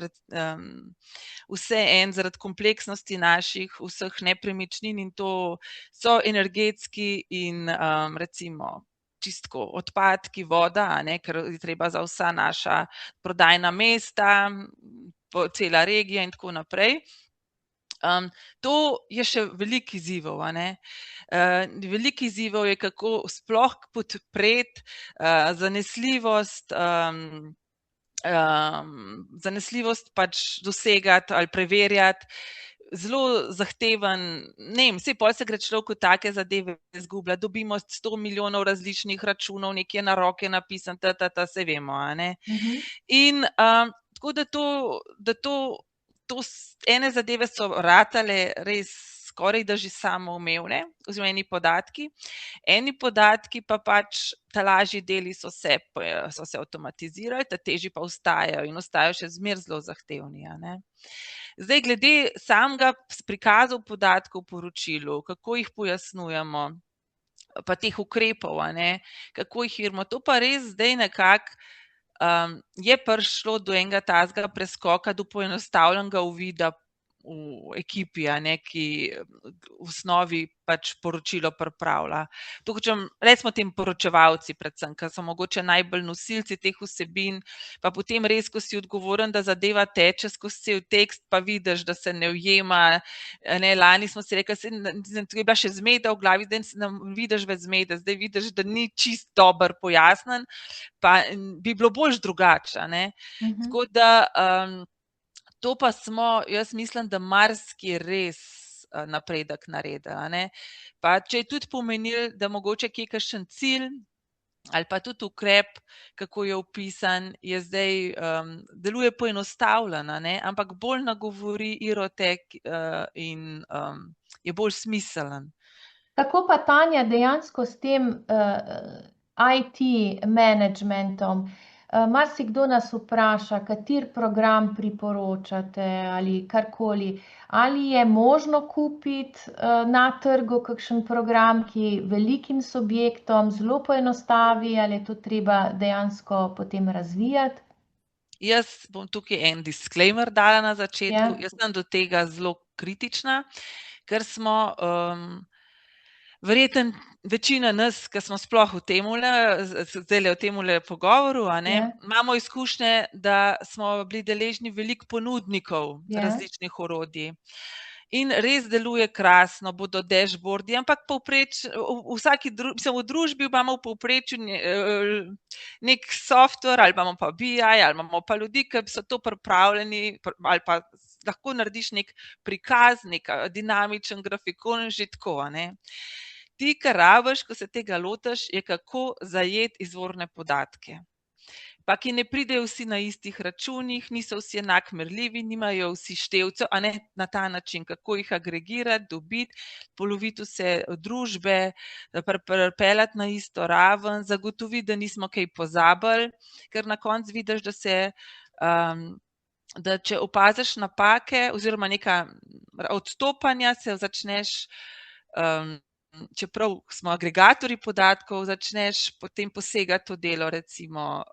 vse zaradi kompleksnosti naših vseh nepremičnin in to so energetski in recimo čistko odpadki, voda, ker je treba za vsa naša prodajna mesta, cela regija in tako naprej. To je še veliko izzivov. Veliko izzivov je, kako sploh podpreti zanesljivost pač dosegati ali preverjati. Zelo zahteven, ne vem, vse pol se gre človek v take zadeve izgublja, dobimo 100 milijonov različnih računov, nekje na roke napisan, se vemo, In tako da to ene zadeve so ratale res skoraj da že samoumevne, oziroma eni podatki pa pač ta lažji deli so se avtomatizirali, ta težji pa ostajajo in ostajajo še zmeraj zelo zahtevni, Zdaj, glede samega prikazov podatkov v poročilu, kako jih pojasnjujemo, pa teh ukrepov, kako jih irmo, to pa res zdaj nekako je prišlo do enega takega preskoka, do poenostavljenega uvida v ekipi, ki v osnovi pač poročilo pripravlja. To hočem, recimo tem poročevalci predvsem, ker so mogoče najbolj nosilci teh vsebin, pa potem res, ko si odgovoren, da zadeva teče skozi cel tekst, pa vidiš, da se ne ujema. Lani smo si rekli, to je bila še zmeda v glavi, zdaj nam vidiš več zmede, zdaj vidiš, da ni čist dobro pojasnen, pa bi bilo boljš drugače, Tako da to pa smo, jaz mislim, da marsikje res napredek naredili, Pa če je tudi pomenil, da mogoče kje kakšen cilj ali pa tudi ukrep, kako je opisan, je zdaj deluje poenostavljen, ampak bolj nagovori Irotech in je bolj smiseln. Kako pa, Tanja, dejansko s tem IT managementom? Marsikdo nas vpraša, kateri program priporočate ali karkoli. Ali je možno kupiti na trgu kakšen program, ki velikim subjektom zelo poenostavi, ali je to treba dejansko potem razvijati? Jaz bom tukaj en disclaimer dala na začetku. Jaz sem do tega zelo kritična, ker smo verjetno večina nas, ki smo sploh v temule pogovoru, imamo izkušnje, da smo bili deležni veliko ponudnikov različnih orodij. In res deluje krasno, bodo dashboardi, ampak v družbi imamo v povprečju nek software, ali imamo pa BI, ali imamo pa ljudi, ki so to pripravljeni, ali pa lahko narediš nek prikaz, nek dinamičen grafikon, že tako, Ti, kar rabiš, ko se tega lotiš, je kako zajeti izvorne podatke. Pa ki ne pridejo vsi na istih računih, niso vsi enako merljivi, nimajo vsi števcev, na ta način, kako jih agregirati, dobiti, poloviti vse družbe, pripeljati na isto raven, zagotoviti, da nismo kaj pozabili, ker na koncu vidiš, da če opaziš napake oziroma neka odstopanja, se začneš čeprav smo agregatorji podatkov, začneš potem posegati v delo recimo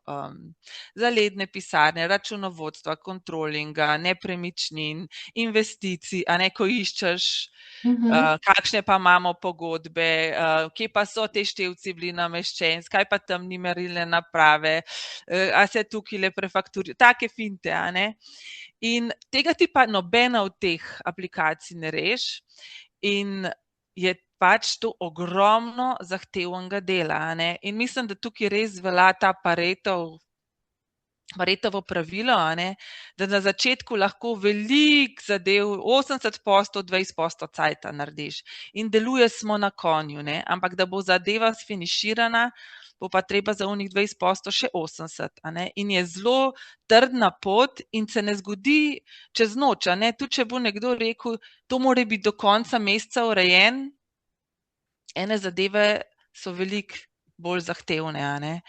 zaledne pisarne, računovodstva, kontrolinga, nepremičnin, investicij, ko iščeš, kakšne pa imamo pogodbe, kje pa so te števci bili nameščeni, kaj pa tam ni merilne naprave, a se tukaj le prefakturijo, take finte, In tega ti pa nobena od teh aplikacij ne reš in je pač to ogromno zahtevnega dela, In mislim, da tukaj res velja ta Paretovo pravilo, da na začetku lahko veliko zadev, 80%, 20% cajta narediš in deluje smo na konju, ampak da bo zadeva sfiniširana, bo pa treba za onih 20% še 80%, In je zelo trdna pot in se ne zgodi čez noč, Tudi če bo nekdo rekel, to mora biti do konca meseca urejen, ene zadeve so veliko bolj zahtevne, a ne.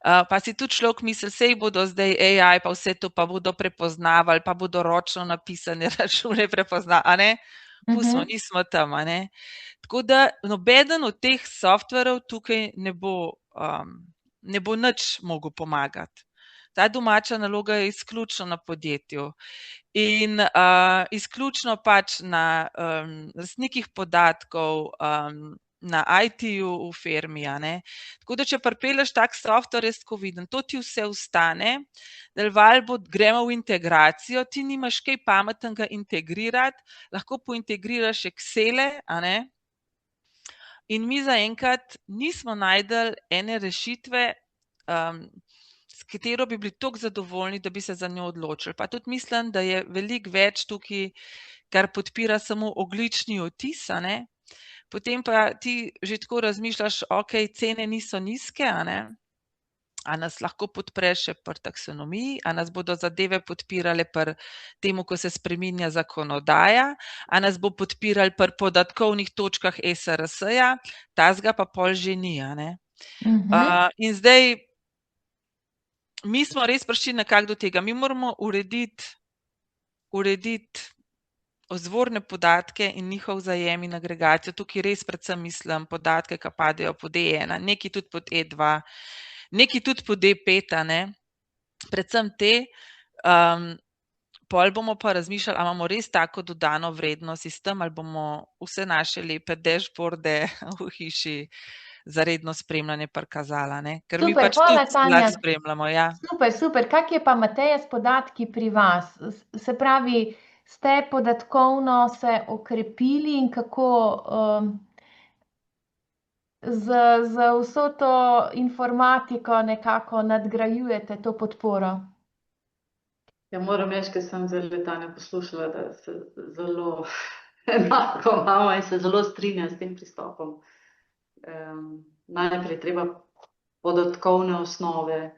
Pa si tudi človek misli, sej bodo zdaj AI pa vse to pa bodo prepoznavali, pa bodo ročno napisane račune prepoznali, a ne. Pustimo, nismo tam, a ne. Tako da nobeden od teh softverov tukaj ne bo nič mogel pomagati. Ta domača naloga je izključno na podjetju in izključno pač na lastnikih podatkov, na IT-ju v firmi, a ne. Tako da, če pripelješ tak softver, jaz tako vidim, to ti vse ostane, delovalo bo, gremo v integracijo, ti nimaš kaj pametnega integrirati, lahko pointegriraš Excele, a ne. In mi zaenkrat nismo našli ene rešitve, s katero bi bili toliko zadovoljni, da bi se za njo odločili. Pa tudi mislim, da je veliko več tukaj, kar podpira samo ogljični odtis, a ne. Potem pa ti že tako razmišljaš, okej, cene niso nizke, a ne. A nas lahko podpre še pri taksonomiji, a nas bodo zadeve podpirale pri temu, ko se spreminja zakonodaja, a nas bo podpiral pri podatkovnih točkah SRS-ja, tazga pa pol že ni, a ne. In zdaj mi smo res prišli nekako do tega, mi moramo urediti izvorne podatke in njihov zajem in agregacijo. Tukaj res predvsem mislim podatke, ki padejo pod E1, nekaj tudi pod E2, nekaj tudi pod E5, a ne. Predvsem te, pol bomo pa razmišljali, a imamo res tako dodano vrednost iz tam, ali bomo vse naše lepe dashboarde v hiši za redno spremljanje prikazali, a ne. Ker mi Super, pač hvala, tudi Tanja. lahko spremljamo, ja. Super. Kak je pa, Mateja, s podatki pri vas? Se pravi, ste podatkovno se okrepili in kako z vso to informatiko nekako nadgrajujete to podporo? Ja, moram reči, ker sem zdaj Tanja poslušala, da se zelo enako imamo in se zelo strinjam s tem pristopom. Najprej treba podatkovne osnove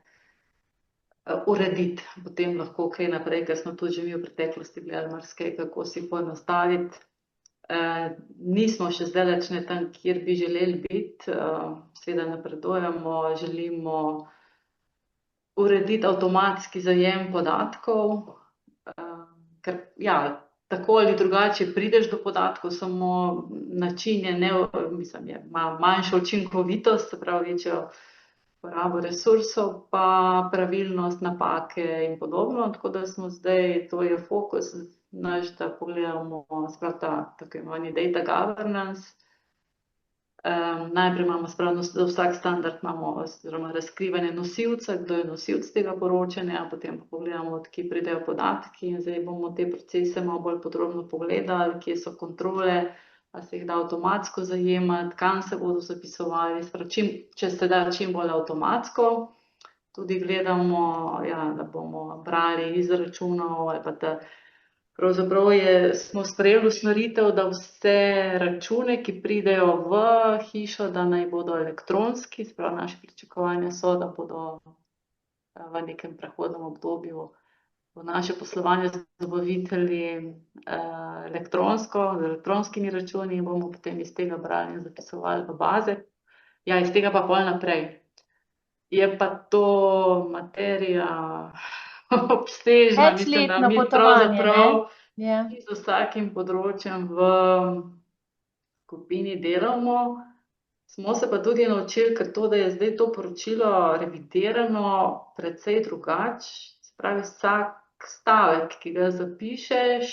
urediti, potem lahko kaj naprej, ker smo tudi že mi v preteklosti gledali marsikaj, kako si poenostaviti. Nismo še zdaleč ne tam, kjer bi želeli biti, seveda napredujemo, želimo urediti avtomatski zajem podatkov, ker ja, tako ali drugače prideš do podatkov, samo način je ima manjšo učinkovitost, se pravi večjo porabo resursov, pa pravilnost, napake in podobno, tako da smo zdaj, to je fokus naš, da pogledamo, sprav tako imenovani data governance. Najprej imamo za vsak standard imamo oziroma razkrivanje nosilca, kdo je nosilec tega poročanja, potem pa pogledamo, od kje pridejo podatki in zdaj bomo te procese malo bolj podrobno pogledali, kje so kontrole, a se jih da avtomatsko zajemati, kam se bodo zapisovali, če se da čim bolj avtomatsko. Tudi gledamo, ja, da bomo brali iz računov ali pa da pravzaprav smo sprejeli usmeritev, da vse račune, ki pridejo v hišo, da naj bodo elektronski, se pravi naše pričakovanja so, da bodo v nekem prehodnem obdobju v naše poslovanje z dobavitelji elektronsko, z elektronskimi računi in bomo potem iz tega brali in zapisovali v baze. Ja, iz tega pa pol naprej. Je pa to materija obsežna, mislim, da mi pravzaprav z vsakim področjem v skupini delamo. Smo se pa tudi naučili, ker to, da je zdaj to poročilo revidirano, precej drugače, se pravi vsak stavek, ki ga zapišeš,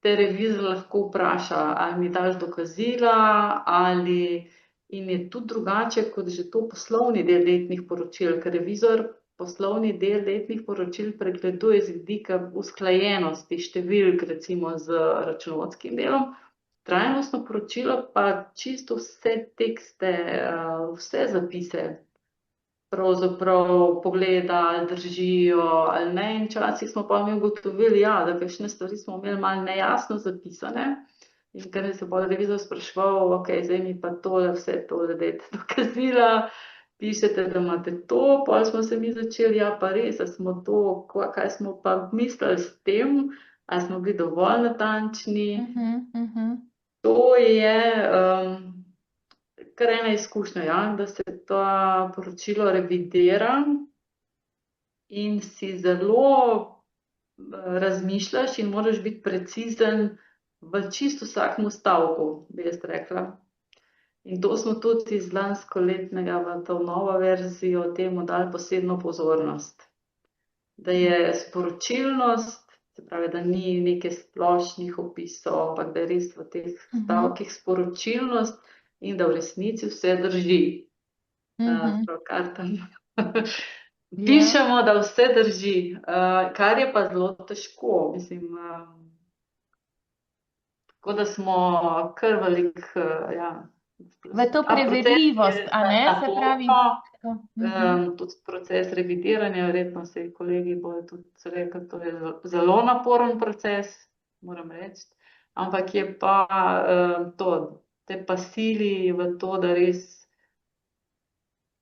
te revizor lahko vpraša, ali mi daš dokazila, in je tudi drugače kot že to poslovni del letnih poročil, ker revizor poslovni del letnih poročil pregleduje z vidika usklajenosti številk, recimo z računovodskim delom. Trajnostno poročilo pa čisto vse tekste, vse zapise pravzaprav pogleda, ali držijo ali ne, in včasih smo pa mi ugotovili, ja, da kakšne stvari smo imeli malo nejasno zapisane, in ker se bo revizor spraševal, okej, zdaj mi pa vse tole dajte dokazila, pišete, da imate to, potem smo se mi začeli, ja pa res, a smo to, kaj smo pa mislili s tem, ali smo bili dovolj natančni. To je, kar ena izkušnja, ja, da se to poročilo revidira in si zelo razmišljaš in moraš biti precizen v čisto vsakem stavku, bi jaz rekla. In to smo tudi iz lanskoletnega v to novo verzijo temu dali posebno pozornost. Da je sporočilnost, se pravi, da ni nekaj splošnih opisov, ampak da je res v teh stavkih sporočilnost in da v resnici vse drži. Kar tam pišemo, da vse drži, kar je pa zelo težko, mislim. Tako da smo kar velik, v to preverljivost, a ne, se pravi. Tudi proces revidiranja, verjetno se kolegi bojo tudi rekli, to je zelo naporen proces, moram reči, ampak je pa te pa sili v to, da res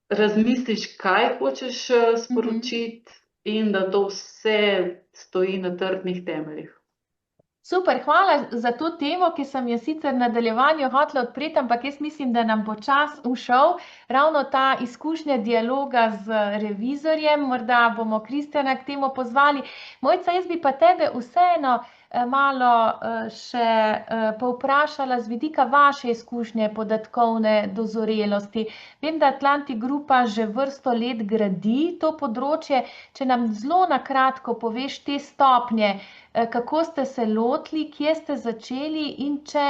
razmisliš, kaj hočeš sporočiti in da to vse stoji na trdnih temeljih. Super, hvala za to temo, ki sem jo sicer v nadaljevanju hotela odpreti, ampak jaz mislim, da nam bo čas ušel. Ravno ta izkušnja dialoga z revizorjem, morda bomo Kristjana k temu pozvali. Mojca, jaz bi pa tebe vseeno malo še povprašala z vidika vaše izkušnje podatkovne dozorelosti. Vem, da Atlantic Grupa že vrsto let gradi to področje. Če nam zelo na kratko poveš te stopnje, kako ste se lotili, kje ste začeli in če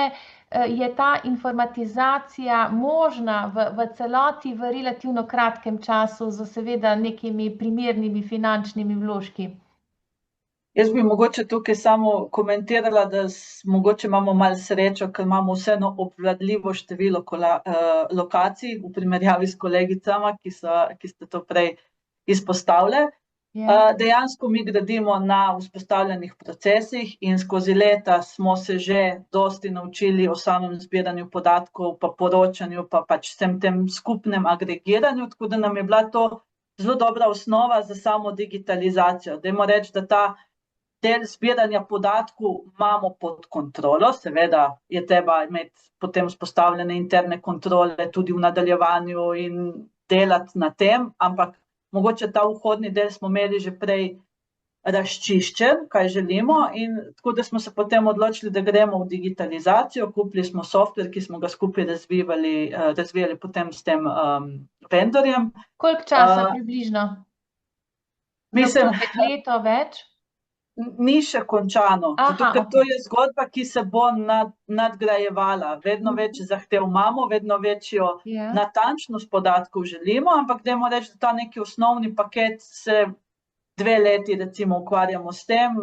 je ta informatizacija možna v celoti v relativno kratkem času z seveda nekimi primernimi finančnimi vložki. Jaz bi mogoče tukaj samo komentirala, da mogoče imamo malo srečo, ker imamo vseeno obvladljivo število lokacij v primerjavi s kolegicama, ki ste to prej izpostavili. Dejansko mi gradimo na vzpostavljenih procesih in skozi leta smo se že dosti naučili o samem zbiranju podatkov, pa poročanju, pa pač vsem tem skupnem agregiranju, tako da nam je bila to zelo dobra osnova za samo digitalizacijo. Dajmo reči, da ta del zbiranja podatkov imamo pod kontrolo, seveda je treba imeti potem vzpostavljene interne kontrole tudi v nadaljevanju in delati na tem, ampak mogoče ta vhodni del smo imeli že prej razčiščen, kaj želimo, in tako da smo se potem odločili, da gremo v digitalizacijo, kupili smo software, ki smo ga skupaj razvijali potem s tem vendorjem. Koliko časa približno? Mislim, leto več? Ni še končano, zato ker to je zgodba, ki se bo nadgrajevala. Vedno več zahtev imamo, vedno večjo natančnost podatkov želimo, ampak dajmo reči, da ta neki osnovni paket se 2 leti recimo ukvarjamo s tem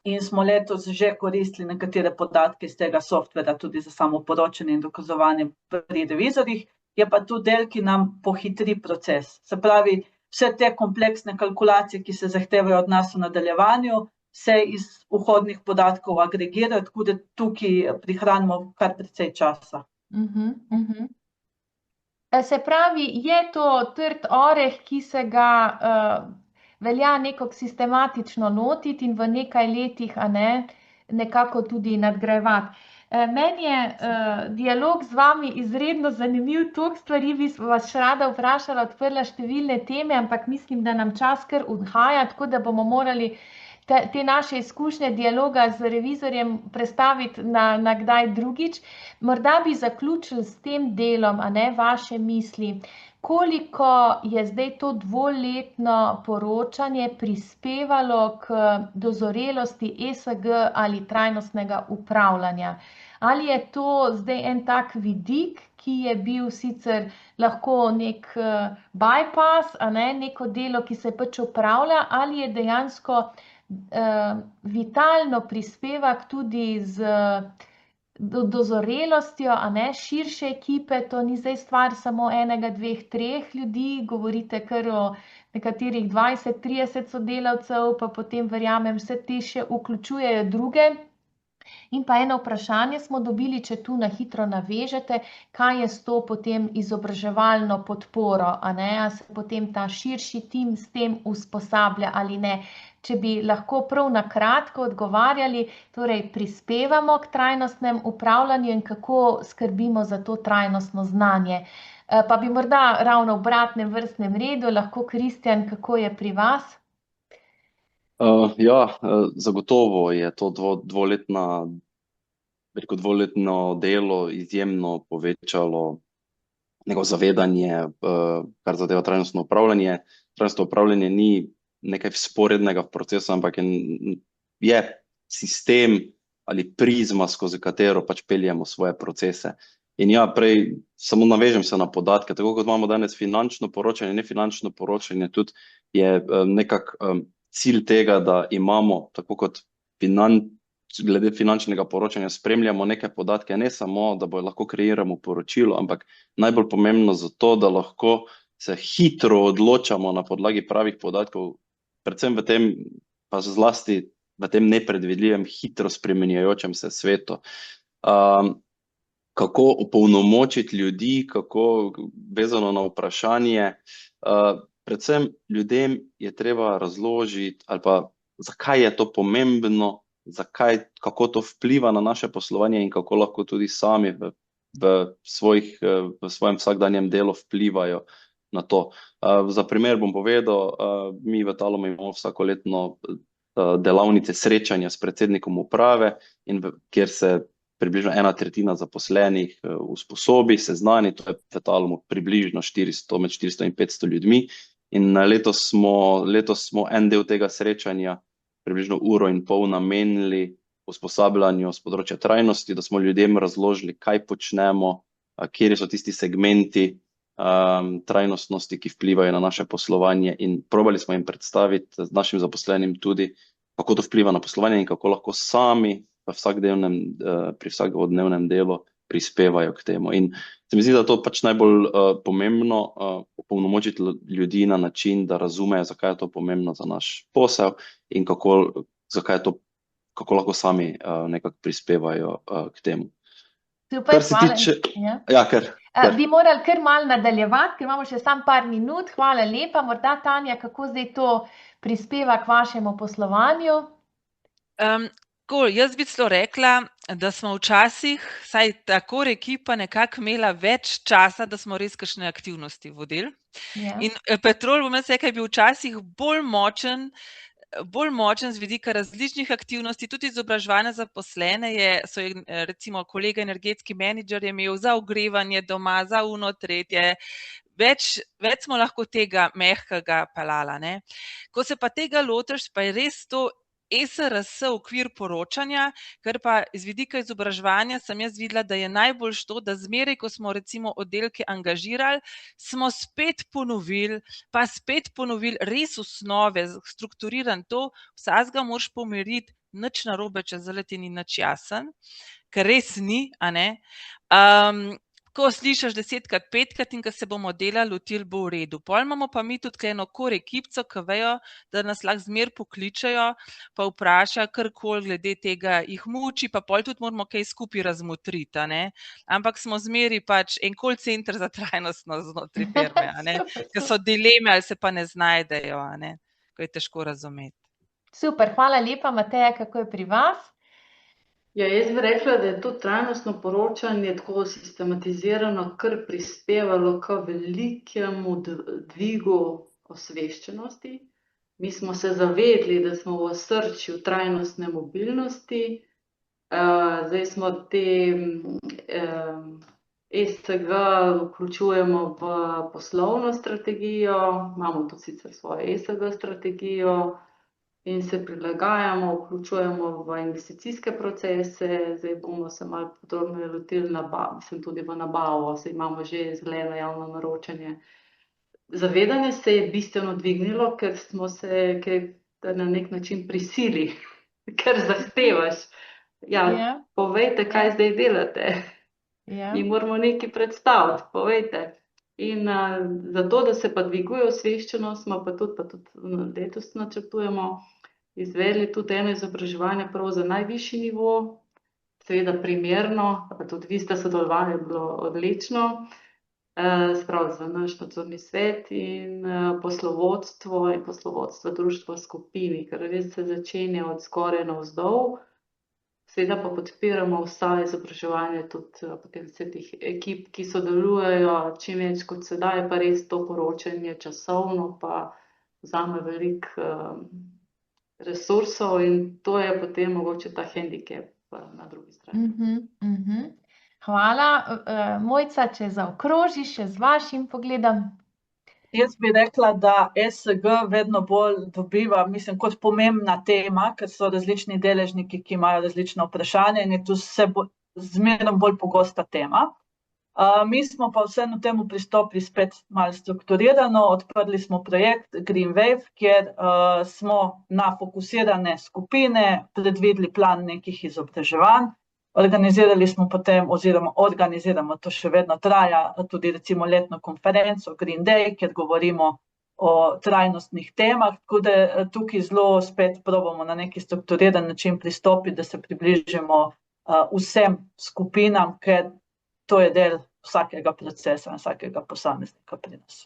in smo letos že koristili nekatere podatke iz tega softvera tudi za samo poročanje in dokazovanje pri revizorjih. Je pa tu del, ki nam pohitri proces. Se pravi, vse te kompleksne kalkulacije, ki se zahtevajo od nas v nadaljevanju, se iz vhodnih podatkov agregirajo, tako da tukaj prihranimo kar precej časa. Se pravi, je to trd oreh, ki se ga velja nekako sistematično lotiti in v nekaj letih nekako tudi nadgrajevati. Meni je dialog z vami izredno zanimiv, toliko stvari bi vas še rada vprašala, odprla številne teme, ampak mislim, da nam čas kar odhaja, tako da bomo morali te naše izkušnje dialoga z revizorjem prestaviti na kdaj drugič. Morda bi zaključili s tem delom, vaše misli. Koliko je zdaj to 2-letno poročanje prispevalo k dozorelosti ESG ali trajnostnega upravljanja? Ali je to zdaj en tak vidik, ki je bil sicer lahko nek bypass, neko delo, ki se pač upravlja, ali je dejansko vitalno prispevek tudi z dozorelostjo, širše ekipe, to ni zdaj stvar samo 1, 2, 3 ljudi, govorite kar o nekaterih 20, 30 sodelavcev, pa potem verjamem, vse te še vključujejo druge. In pa eno vprašanje smo dobili, če tu na hitro navežete, kaj je s to potem izobraževalno podporo, a se potem ta širši tim s tem usposablja ali ne. če bi lahko prav na kratko odgovarjali, torej prispevamo k trajnostnemu upravljanju in kako skrbimo za to trajnostno znanje. Pa bi morda ravno v obratnem vrstnem redu, lahko Kristjan, kako je pri vas? Zagotovo je to dvoletno delo izjemno povečalo neko zavedanje, kar zadeva trajnostno upravljanje. Trajnostno upravljanje ni nekaj vzporednega v procesu, ampak je sistem ali prizma, skozi katero pač peljemo svoje procese. In prej samo navežem se na podatke, tako kot imamo danes finančno poročanje, nefinančno poročanje, tudi je nekako cilj tega, da imamo, tako kot glede finančnega poročanja, spremljamo neke podatke, ne samo, da lahko kreiramo poročilo, ampak najbolj pomembno zato, da lahko se hitro odločamo na podlagi pravih podatkov, predvsem v tem, pa zlasti v tem nepredvidljivem, hitro spremenjajočem se svetu. Kako opolnomočiti ljudi, kako vezano na vprašanje, predvsem ljudem je treba razložiti, ali pa zakaj je to pomembno, kako to vpliva na naše poslovanje in kako lahko tudi sami v svojem vsakdanjem delu vplivajo na to. Za primer bom povedal, mi v Talumu imamo vsakoletno delavnice srečanja s predsednikom uprave, kjer se približno 1/3 zaposlenih usposobi, seznani, to je v Talumu približno med 400 in 500 ljudmi. In letos smo en del tega srečanja, približno 1,5 ure namenili usposabljanju z področja trajnosti, da smo ljudem razložili, kaj počnemo, kje so tisti segmenti trajnostnosti, ki vplivajo na naše poslovanje, in probali smo jim predstaviti z našim zaposlenim tudi, kako to vpliva na poslovanje in kako lahko sami pri vsakodnevnem delu prispevajo k temu. In se mi zdi, da je to pač najbolj pomembno, opolnomočiti ljudi na način, da razumejo, zakaj je to pomembno za naš posel in kako lahko sami nekako prispevajo k temu. Super, Kar se hvala. tiče... Ja. Kar. Bi morali kar malo nadaljevati, ker imamo še samo par minut. Hvala lepa. Morda, Tanja, kako zdaj to prispeva k vašemu poslovanju? Jaz bi celo rekla, da smo včasih, saj tako ekipa, nekako imela več časa, da smo res kakšne aktivnosti vodili. Ja. In Petrol, bom jaz rekla, je bil včasih bolj močen z vidika različnih aktivnosti, tudi izobraževanja zaposlene so recimo kolega energetski menedžer je imel za ogrevanje doma, za tretje. Več smo lahko tega mehkega pelala, ne. Ko se pa tega lotiš, pa je res to ESRS okvir poročanja, ker pa iz vidika izobraževanja sem jaz videla, da je najboljše to, da zmeraj, ko smo recimo oddelke angažirali, smo spet ponovili res osnove, strukturiran to, vsakega moraš pomiriti, nič narobe, če zdajle ti ni nič jasen, ker res ni, a ne. Ko slišiš 10-krat, 5-krat in ko se bomo delali, lotili bo v redu. Pol imamo pa mi tudi eno ekipco, ki vejo, da nas lahko zmeraj pokličejo, pa vprašajo karkoli glede tega jih muči, pa pol tudi moramo kaj skupaj razmotriti, a ne. Ampak smo zmeraj pač en call center za trajnostno znotraj firme, a ne. Ker so dileme ali se pa ne znajdejo, a ne. Ko je težko razumeti. Super, hvala lepa. Mateja, kako je pri vas? Ja, jaz bi rekla, da je to trajnostno poročanje tako sistematizirano kar prispevalo k velikemu dvigu osveščenosti. Mi smo se zavedli, da smo v osrčju trajnostne mobilnosti. Zdaj smo te ESG vključujemo v poslovno strategijo, imamo tudi sicer svojo ESG strategijo, in se prilagajamo, vključujemo v investicijske procese. Zdaj bomo se malo podrobneje lotili tudi v nabavo, saj imamo že zeleno javno naročanje. Zavedanje se je bistveno dvignilo, ker smo se na nek način prisili, ker zahtevaš. Ja, povejte, kaj zdaj delate. Mi moramo nekaj predstaviti, povejte. In zato, da se pa dviguje osveščenost, smo pa tudi letos načrtujemo, izvedli tudi eno izobraževanje prav za najvišji nivo, seveda primerno, tudi vi ste sodelovali, je bilo odlično. spraviti za naš nadzorni svet in poslovodstvo društva skupini, ker res se začenja od zgoraj navzdol. Seveda pa podpiramo vsa izobraževanja, tudi potem vse teh ekip, ki sodelujejo, čim več kot sedaj, pa res to poročanje časovno pa vzame veliko resursov in to je potem mogoče ta hendikep na drugi strani. Hvala. Mojca, če zaokrožiš še z vašim pogledom. Jaz bi rekla, da ESG vedno bolj dobiva, mislim, kot pomembna tema, ker so različni deležniki, ki imajo različna vprašanja in je tu zmerno bolj pogosta tema. Mi smo pa vseeno temu pristopili spet malo strukturirano, odprli smo projekt Green Wave, kjer smo na fokusirane skupine predvideli plan nekih izobraževanj. Organizirali smo potem, oziroma organiziramo, to še vedno traja, tudi recimo letno konferenco Green Day, kjer govorimo o trajnostnih temah, tako da tukaj zelo spet probamo na neki strukturiran način pristopiti, da se približamo vsem skupinam, ker to je del vsakega procesa in vsakega posameznika pri nas.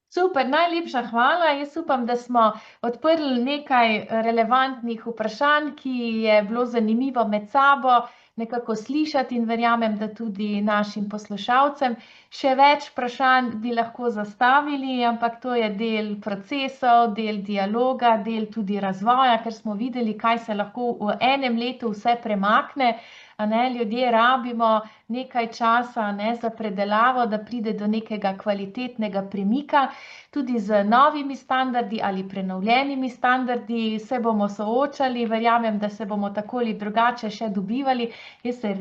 Super, najlepša hvala. Jaz upam, da smo odprli nekaj relevantnih vprašanj, ki je bilo zanimivo med sabo nekako slišati in verjamem, da tudi našim poslušalcem. Še več vprašanj bi lahko zastavili, ampak to je del procesov, del dialoga, del tudi razvoja, ker smo videli, kaj se lahko v enem letu vse premakne. Ljudje rabimo nekaj časa za predelavo, da pride do nekega kvalitetnega premika. Tudi z novimi standardi ali prenovljenimi standardi se bomo soočali, verjamem, da se bomo tako ali drugače še dobivali. Jaz se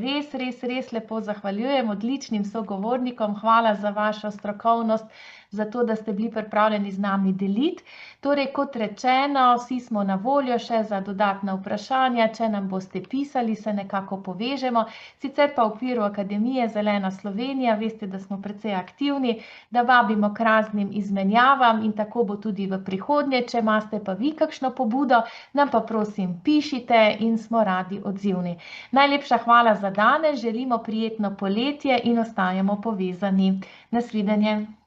res lepo zahvaljujem odličnim sogovornikom, hvala za vašo strokovnost, za to, da ste bili pripravljeni z nami deliti. Torej, kot rečeno, vsi smo na voljo še za dodatna vprašanja, če nam boste pisali, se nekako povežemo. Sicer pa v okviru Akademije Zelena Slovenija, veste, da smo precej aktivni, da vabimo k raznim izmenjavam in tako bo tudi v prihodnje. Če imate pa vi kakšno pobudo, nam pa prosim pišite in smo radi odzivni. Najlepša hvala za danes, želimo prijetno poletje in ostajamo povezani. Nasvidenje.